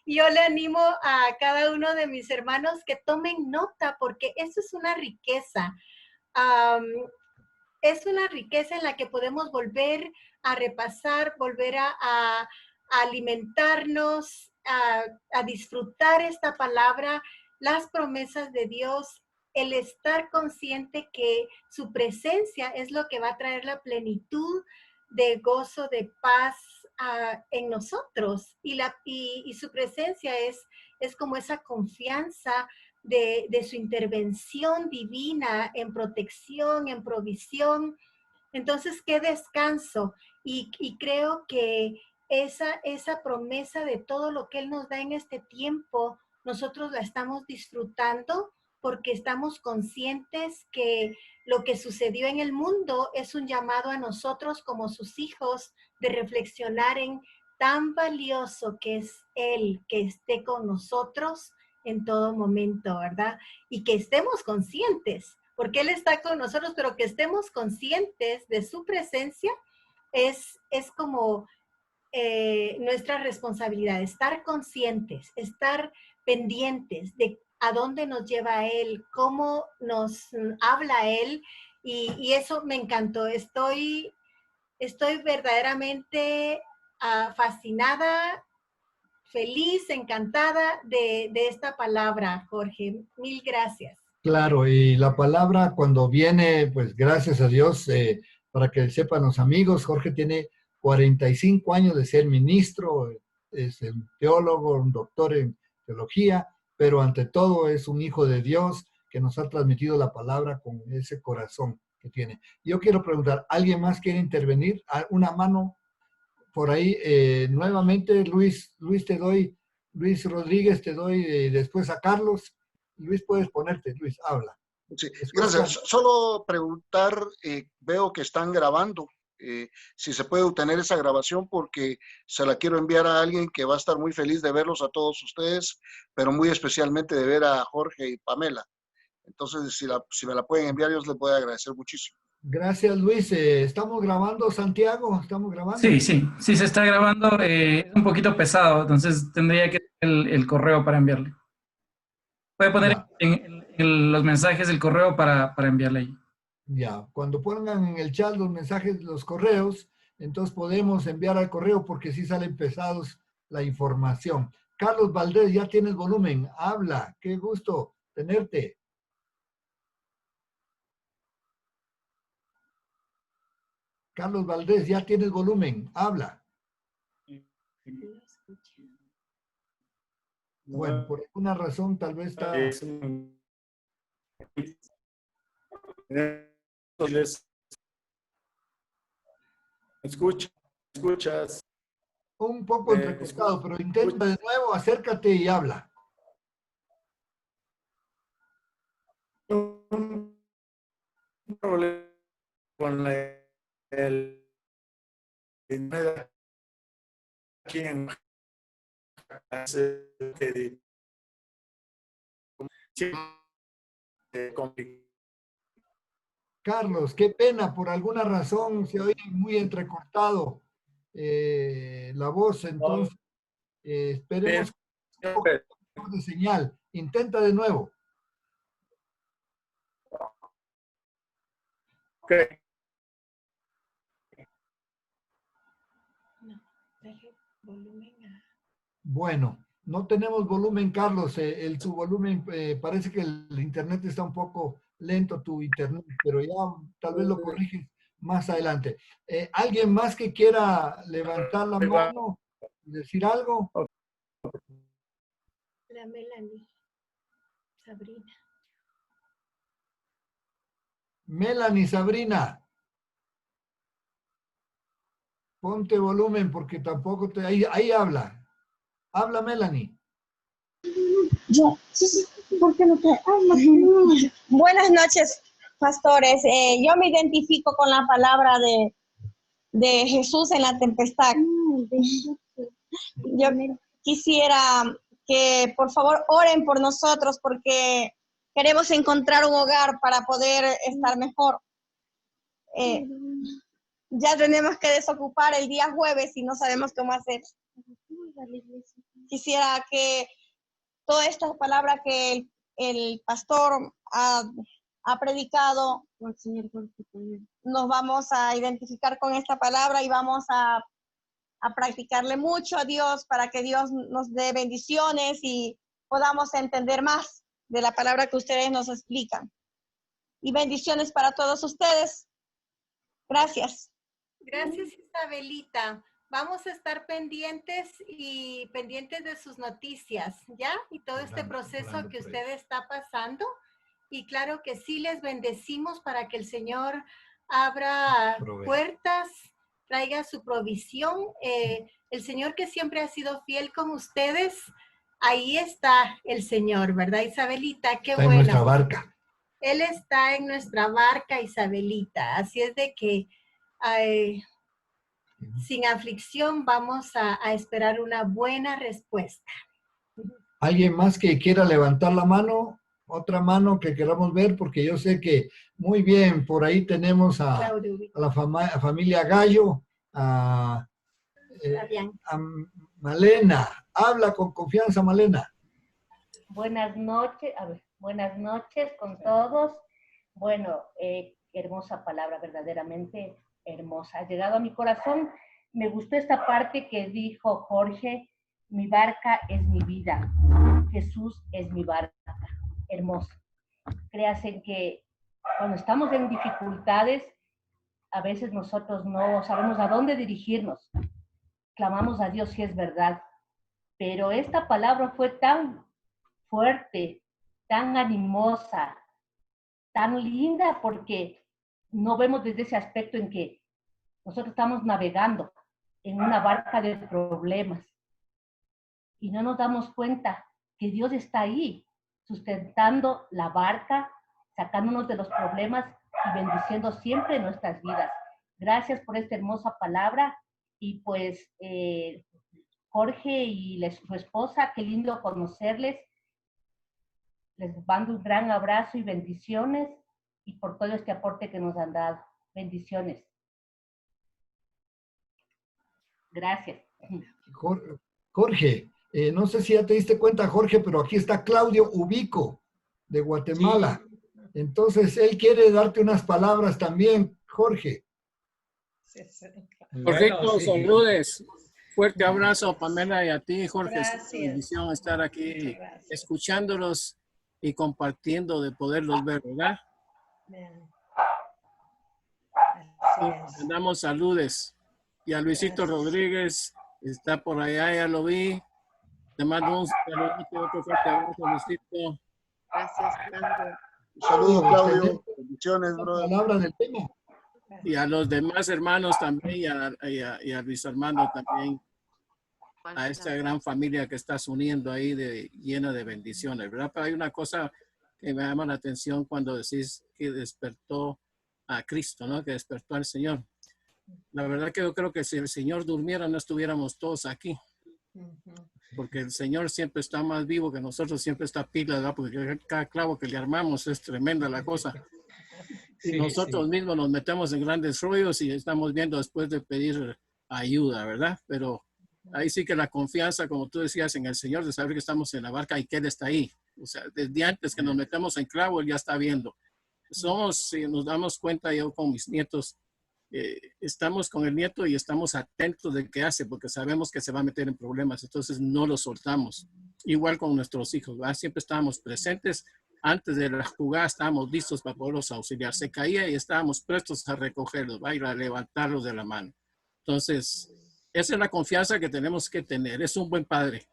Y yo le animo a cada uno de mis hermanos que tomen nota, porque eso es una riqueza. Es una riqueza en la que podemos volver a repasar, volver a alimentarnos, a disfrutar esta palabra, las promesas de Dios, el estar consciente que su presencia es lo que va a traer la plenitud de gozo, de paz en nosotros. Y su presencia es como esa confianza de su intervención divina en protección, en provisión. Entonces, qué descanso. Y creo que esa promesa de todo lo que Él nos da en este tiempo, nosotros la estamos disfrutando, porque estamos conscientes que lo que sucedió en el mundo es un llamado a nosotros como sus hijos de reflexionar en tan valioso que es Él, que esté con nosotros en todo momento, ¿verdad? Y que estemos conscientes, porque Él está con nosotros, pero que estemos conscientes de su presencia es como nuestra responsabilidad, estar conscientes, estar pendientes de a dónde nos lleva Él, cómo nos habla Él, y eso me encantó. Estoy verdaderamente fascinada, feliz, encantada de esta palabra, Jorge. Mil gracias. Claro, y la palabra cuando viene, pues gracias a Dios, para que sepan los amigos, Jorge tiene 45 años de ser ministro, es un teólogo, un doctor en teología, pero ante todo es un hijo de Dios que nos ha transmitido la palabra con ese corazón. que tiene. Yo quiero preguntar, ¿alguien más quiere intervenir? Una mano por ahí. Nuevamente, Luis Rodríguez, te doy después a Carlos. Luis, puedes ponerte. Luis, habla. Sí, Después, gracias. Solo preguntar, veo que están grabando, si se puede obtener esa grabación porque se la quiero enviar a alguien que va a estar muy feliz de verlos a todos ustedes, pero muy especialmente de ver a Jorge y Pamela. Entonces, si me la pueden enviar, yo les voy a agradecer muchísimo. Gracias, Luis. ¿Estamos grabando, Santiago? ¿Estamos grabando? Sí, se está grabando. Es un poquito pesado, entonces tendría que el correo para enviarle. Puede poner en los mensajes el correo para enviarle ahí. Ya, cuando pongan en el chat los mensajes, los correos, entonces podemos enviar al correo porque sí salen pesados la información. Carlos Valdés, ya tienes volumen. Habla. Qué gusto tenerte. Carlos Valdés, ya tienes volumen. Habla. Bueno, por alguna razón tal vez está... ¿Escuchas? Un poco entrecortado, pero intenta de nuevo, acércate y habla. Un problema con el aquí en Carlos, qué pena, por alguna razón se oye muy entrecortado la voz, entonces esperemos un poco de señal. Intenta de nuevo. Okay. Bueno, no tenemos volumen, Carlos. Tu volumen, parece que el internet está un poco lento, tu internet, pero ya tal vez lo corriges más adelante. ¿Alguien más que quiera levantar la mano y decir algo? La Melanie. Sabrina. Melanie, Sabrina. Ponte volumen porque tampoco te... Ahí habla. Habla, Melanie. ¿Por qué no te hablas? Buenas noches, pastores. Yo me identifico con la palabra de Jesús en la tempestad. Yo quisiera que por favor oren por nosotros porque queremos encontrar un hogar para poder estar mejor. Ya tenemos que desocupar el día jueves y no sabemos cómo hacer. Quisiera que toda esta palabra que el pastor ha predicado, nos vamos a identificar con esta palabra y vamos a practicarle mucho a Dios para que Dios nos dé bendiciones y podamos entender más de la palabra que ustedes nos explican. Y bendiciones para todos ustedes. Gracias. Gracias, Isabelita. Vamos a estar pendientes de sus noticias, ¿ya? Y todo este proceso que usted está pasando. Y claro que sí, les bendecimos para que el Señor abra puertas, traiga su provisión. El Señor que siempre ha sido fiel con ustedes, ahí está el Señor, ¿verdad, Isabelita? Qué bueno. Está en nuestra barca. Él está en nuestra barca, Isabelita. Así es de que sin aflicción vamos a esperar una buena respuesta. ¿Alguien más que quiera levantar la mano? Otra mano que queramos ver, porque yo sé que muy bien, por ahí tenemos a la familia Gallo, a Malena. Habla con confianza, Malena. Buenas noches con todos. Bueno, hermosa palabra, verdaderamente hermosa. Ha llegado a mi corazón. Me gustó esta parte que dijo Jorge: mi barca es mi vida, Jesús es mi barca. Hermoso. Créanse que cuando estamos en dificultades, a veces nosotros no sabemos a dónde dirigirnos. Clamamos a Dios si es verdad. Pero esta palabra fue tan fuerte, tan animosa, tan linda, porque no vemos desde ese aspecto en que nosotros estamos navegando en una barca de problemas y no nos damos cuenta que Dios está ahí sustentando la barca, sacándonos de los problemas y bendiciendo siempre nuestras vidas. Gracias por esta hermosa palabra y pues Jorge y su esposa, qué lindo conocerles. Les mando un gran abrazo y bendiciones y por todo este aporte que nos han dado. Bendiciones. Gracias. Jorge, no sé si ya te diste cuenta, Jorge, pero aquí está Claudio Ubico, de Guatemala. Sí. Entonces, él quiere darte unas palabras también, Jorge. Correcto, sí. Saludes. Fuerte abrazo, Pamela, y a ti, Jorge. Gracias. Es una bendición estar aquí escuchándolos y compartiendo de poderlos ver, ¿verdad? Sí, damos saludes. Y a Luisito Rodríguez, está por allá, ya lo vi. Te mando un saludo, otro fuerte abrazo, Luisito. Gracias, Claudio. Un saludo, Claudio. Bendiciones, brother. Y a los demás hermanos también, y a Luis Armando también, a esta gran familia que estás uniendo ahí, llena de bendiciones, ¿verdad? Pero hay una cosa que me llama la atención cuando decís que despertó a Cristo, ¿no? Que despertó al Señor. La verdad que yo creo que si el Señor durmiera no estuviéramos todos aquí. Porque el Señor siempre está más vivo que nosotros, siempre está pila, ¿verdad? Porque cada clavo que le armamos es tremenda la cosa. Y nosotros mismos nos metemos en grandes rollos y estamos viendo después de pedir ayuda, ¿verdad? Pero ahí sí que la confianza, como tú decías, en el Señor, de saber que estamos en la barca y que Él está ahí. O sea, desde antes que nos metemos en clavo, Él ya está viendo. Si nos damos cuenta, yo con mis nietos, estamos con el nieto y estamos atentos de qué hace, porque sabemos que se va a meter en problemas, entonces no lo soltamos. Igual con nuestros hijos, ¿verdad? Siempre estábamos presentes. Antes de la jugada estábamos listos para poderlos auxiliar. Se caía y estábamos prestos a recogerlos, ¿va? Y a levantarlos de la mano. Entonces, esa es la confianza que tenemos que tener. Es un buen padre.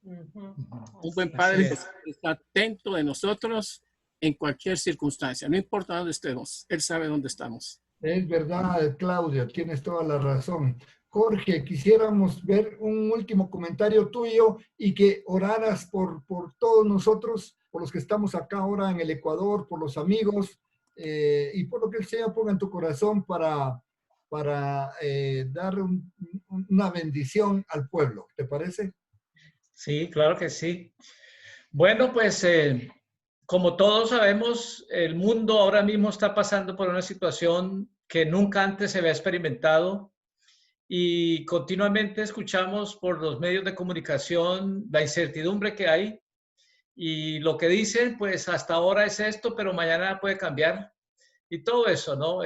Un buen padre que está atento de nosotros en cualquier circunstancia. No importa dónde estemos, Él sabe dónde estamos. Es verdad, Claudio, tienes toda la razón. Jorge, quisiéramos ver un último comentario tuyo y que oraras por todos nosotros, por los que estamos acá ahora en el Ecuador, por los amigos y por lo que el Señor ponga en tu corazón para dar una bendición al pueblo. ¿Te parece? Sí, claro que sí. Bueno, pues como todos sabemos, el mundo ahora mismo está pasando por una situación que nunca antes se había experimentado y continuamente escuchamos por los medios de comunicación la incertidumbre que hay y lo que dicen, pues hasta ahora es esto, pero mañana puede cambiar y todo eso, ¿no?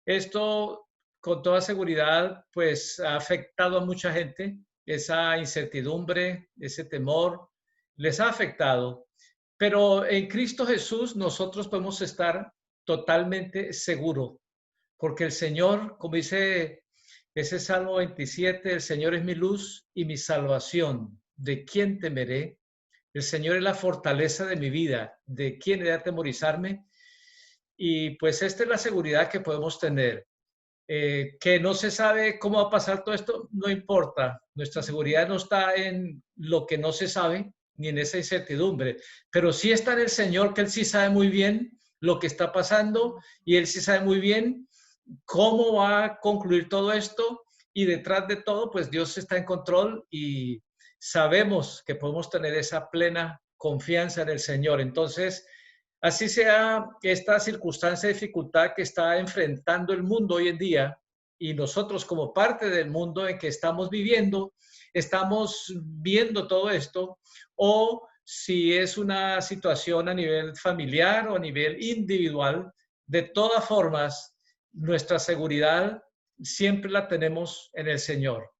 Esto con toda seguridad, pues ha afectado a mucha gente, esa incertidumbre, ese temor, les ha afectado. Pero en Cristo Jesús nosotros podemos estar totalmente seguros, porque el Señor, como dice ese Salmo 27, el Señor es mi luz y mi salvación. ¿De quién temeré? El Señor es la fortaleza de mi vida. ¿De quién he de atemorizarme? Y pues esta es la seguridad que podemos tener. Que no se sabe cómo va a pasar todo esto, no importa. Nuestra seguridad no está en lo que no se sabe, ni en esa incertidumbre, pero sí está en el Señor, que Él sí sabe muy bien lo que está pasando y Él sí sabe muy bien cómo va a concluir todo esto y detrás de todo, pues Dios está en control y sabemos que podemos tener esa plena confianza en el Señor. Entonces, así sea esta circunstancia de dificultad que está enfrentando el mundo hoy en día y nosotros como parte del mundo en que estamos viviendo, estamos viendo todo esto, o si es una situación a nivel familiar o a nivel individual, de todas formas, nuestra seguridad siempre la tenemos en el Señor.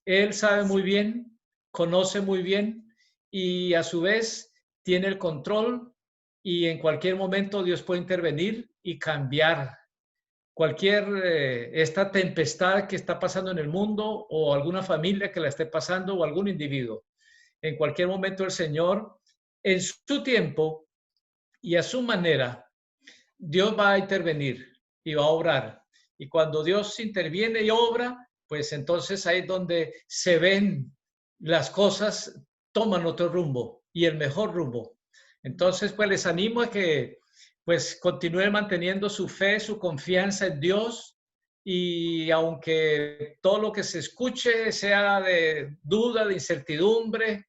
Él sabe muy bien, conoce muy bien y a su vez tiene el control y en cualquier momento Dios puede intervenir y cambiar esta tempestad que está pasando en el mundo o alguna familia que la esté pasando o algún individuo. En cualquier momento el Señor, en su tiempo y a su manera, Dios va a intervenir. y va a obrar. Y cuando Dios interviene y obra, pues entonces ahí es donde se ven las cosas, toman otro rumbo y el mejor rumbo. Entonces, pues les animo a que pues continúen manteniendo su fe, su confianza en Dios, y aunque todo lo que se escuche sea de duda, de incertidumbre,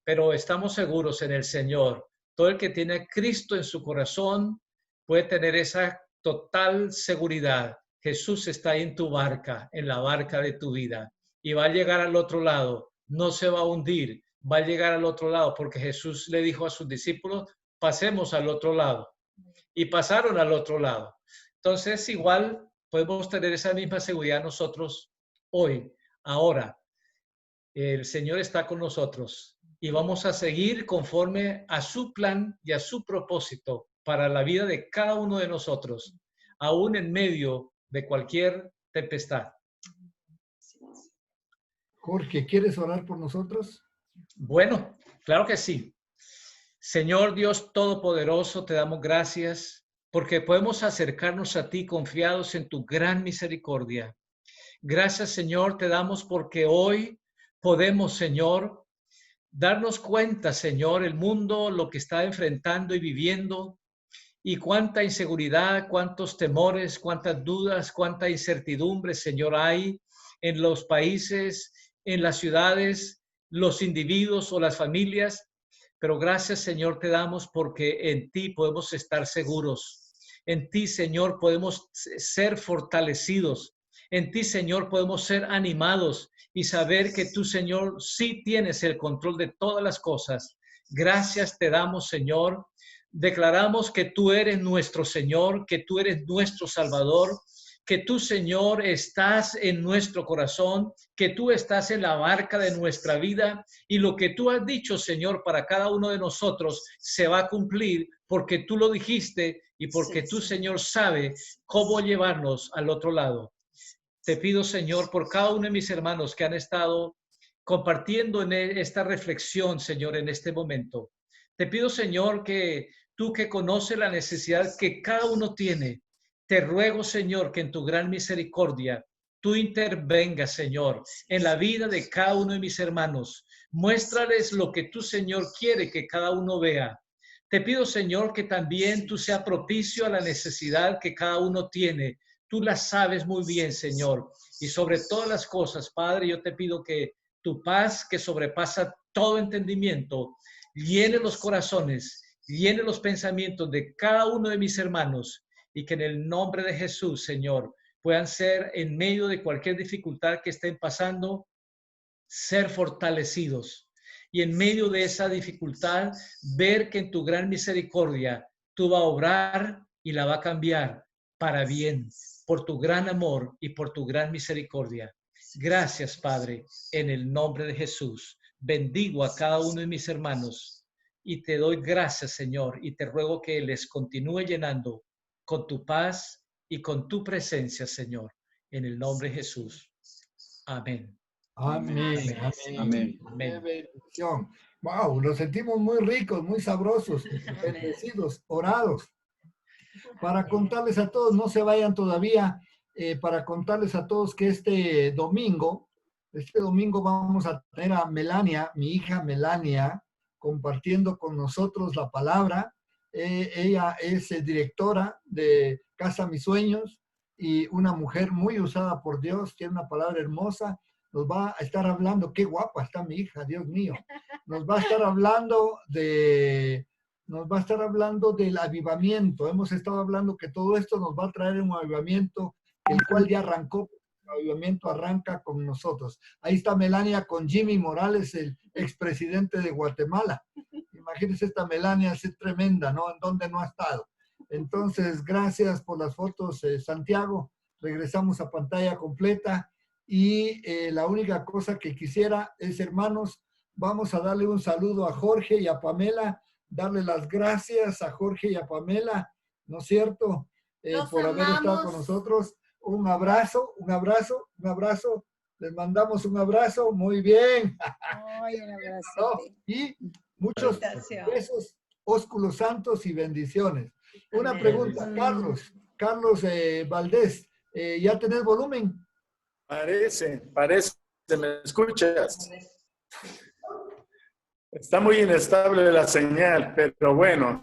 pero estamos seguros en el Señor. Todo el que tiene a Cristo en su corazón puede tener esa total seguridad. Jesús está ahí en tu barca, en la barca de tu vida, y va a llegar al otro lado. No se va a hundir, va a llegar al otro lado, porque Jesús le dijo a sus discípulos, pasemos al otro lado. Y pasaron al otro lado. Entonces, igual podemos tener esa misma seguridad nosotros hoy, ahora. El Señor está con nosotros y vamos a seguir conforme a su plan y a su propósito para la vida de cada uno de nosotros, aún en medio de cualquier tempestad. Jorge, ¿quieres orar por nosotros? Bueno, claro que sí. Señor Dios Todopoderoso, te damos gracias porque podemos acercarnos a ti confiados en tu gran misericordia. Gracias, Señor, te damos porque hoy podemos, Señor, darnos cuenta, Señor, el mundo, lo que está enfrentando y viviendo, y cuánta inseguridad, cuántos temores, cuántas dudas, cuánta incertidumbre, Señor, hay en los países, en las ciudades, los individuos o las familias. Pero gracias, Señor, te damos porque en ti podemos estar seguros. En ti, Señor, podemos ser fortalecidos. En ti, Señor, podemos ser animados y saber que tú, Señor, sí tienes el control de todas las cosas. Gracias te damos, Señor. Declaramos que tú eres nuestro Señor, que tú eres nuestro Salvador, que tú, Señor, estás en nuestro corazón, que tú estás en la barca de nuestra vida, y lo que tú has dicho, Señor, para cada uno de nosotros se va a cumplir porque tú lo dijiste y porque tú, Señor, sabes cómo llevarnos al otro lado. Te pido, Señor, por cada uno de mis hermanos que han estado compartiendo en esta reflexión, Señor, en este momento. Te pido, Señor, que tú que conoces la necesidad que cada uno tiene, te ruego, Señor, que en tu gran misericordia tú intervengas, Señor, en la vida de cada uno de mis hermanos. Muéstrales lo que tú, Señor, quiere que cada uno vea. Te pido, Señor, que también tú seas propicio a la necesidad que cada uno tiene. Tú la sabes muy bien, Señor. Y sobre todas las cosas, Padre, yo te pido que tu paz, que sobrepasa todo entendimiento, llene los corazones, llene los pensamientos de cada uno de mis hermanos, y que en el nombre de Jesús, Señor, puedan ser en medio de cualquier dificultad que estén pasando, ser fortalecidos. Y en medio de esa dificultad, ver que en tu gran misericordia tú vas a obrar y la va a cambiar para bien, por tu gran amor y por tu gran misericordia. Gracias, Padre, en el nombre de Jesús. Bendigo a cada uno de mis hermanos y te doy gracias, Señor, y te ruego que les continúe llenando con tu paz y con tu presencia, Señor, en el nombre de Jesús. Amén. Amén. Amén. Qué bendición. Wow, nos sentimos muy ricos, muy sabrosos, bendecidos, orados. Para contarles a todos, no se vayan todavía, para contarles a todos que este domingo vamos a tener a Melania, mi hija Melania, compartiendo con nosotros la palabra. Ella es directora de Casa Mis Sueños y una mujer muy usada por Dios, tiene una palabra hermosa. Nos va a estar hablando, qué guapa está mi hija, Dios mío. Nos va a estar hablando del avivamiento. Hemos estado hablando que todo esto nos va a traer un avivamiento, el cual ya arrancó. El avivamiento arranca con nosotros. Ahí está Melania con Jimmy Morales, el expresidente de Guatemala. Imagínense, esta Melania es tremenda, ¿no? En donde no ha estado. Entonces, gracias por las fotos, Santiago. Regresamos a pantalla completa. Y la única cosa que quisiera es, hermanos, vamos a darle un saludo a Jorge y a Pamela, darle las gracias a Jorge y a Pamela, ¿no es cierto? Por haber estado con nosotros. Un abrazo, un abrazo, un abrazo. Les mandamos un abrazo, muy bien. Ay, un abrazo. ¿No? Y muchos besos, ósculos santos y bendiciones. Una pregunta, Carlos Valdés, ¿ya tenés volumen? Parece, ¿me escuchas? Está muy inestable la señal, pero bueno,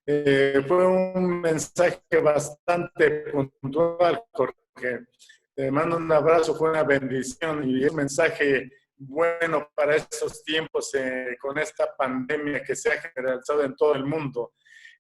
fue un mensaje bastante puntual, Jorge. Te mando un abrazo, fue una bendición y es un mensaje bueno para estos tiempos con esta pandemia que se ha generalizado en todo el mundo.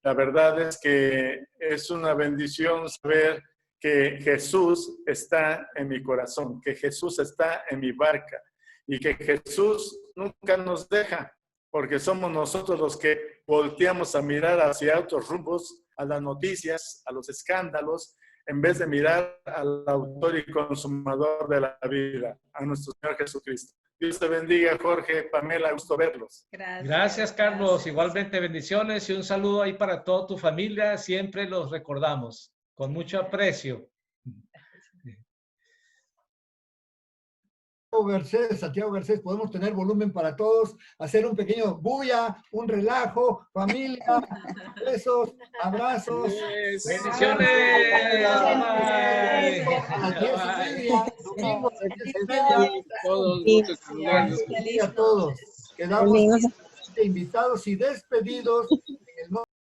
La verdad es que es una bendición saber que Jesús está en mi corazón, que Jesús está en mi barca y que Jesús nunca nos deja, porque somos nosotros los que volteamos a mirar hacia otros rumbos, a las noticias, a los escándalos, en vez de mirar al autor y consumador de la vida, a nuestro Señor Jesucristo. Dios te bendiga, Jorge, Pamela, gusto verlos. Gracias, Carlos. Igualmente bendiciones y un saludo ahí para toda tu familia. Siempre los recordamos con mucho aprecio. Santiago Garcés, podemos tener volumen para todos, hacer un pequeño bulla, un relajo, familia, besos, abrazos. Bendiciones. A las 10:30, domingo a las 10:30. A todos. Quedamos invitados y despedidos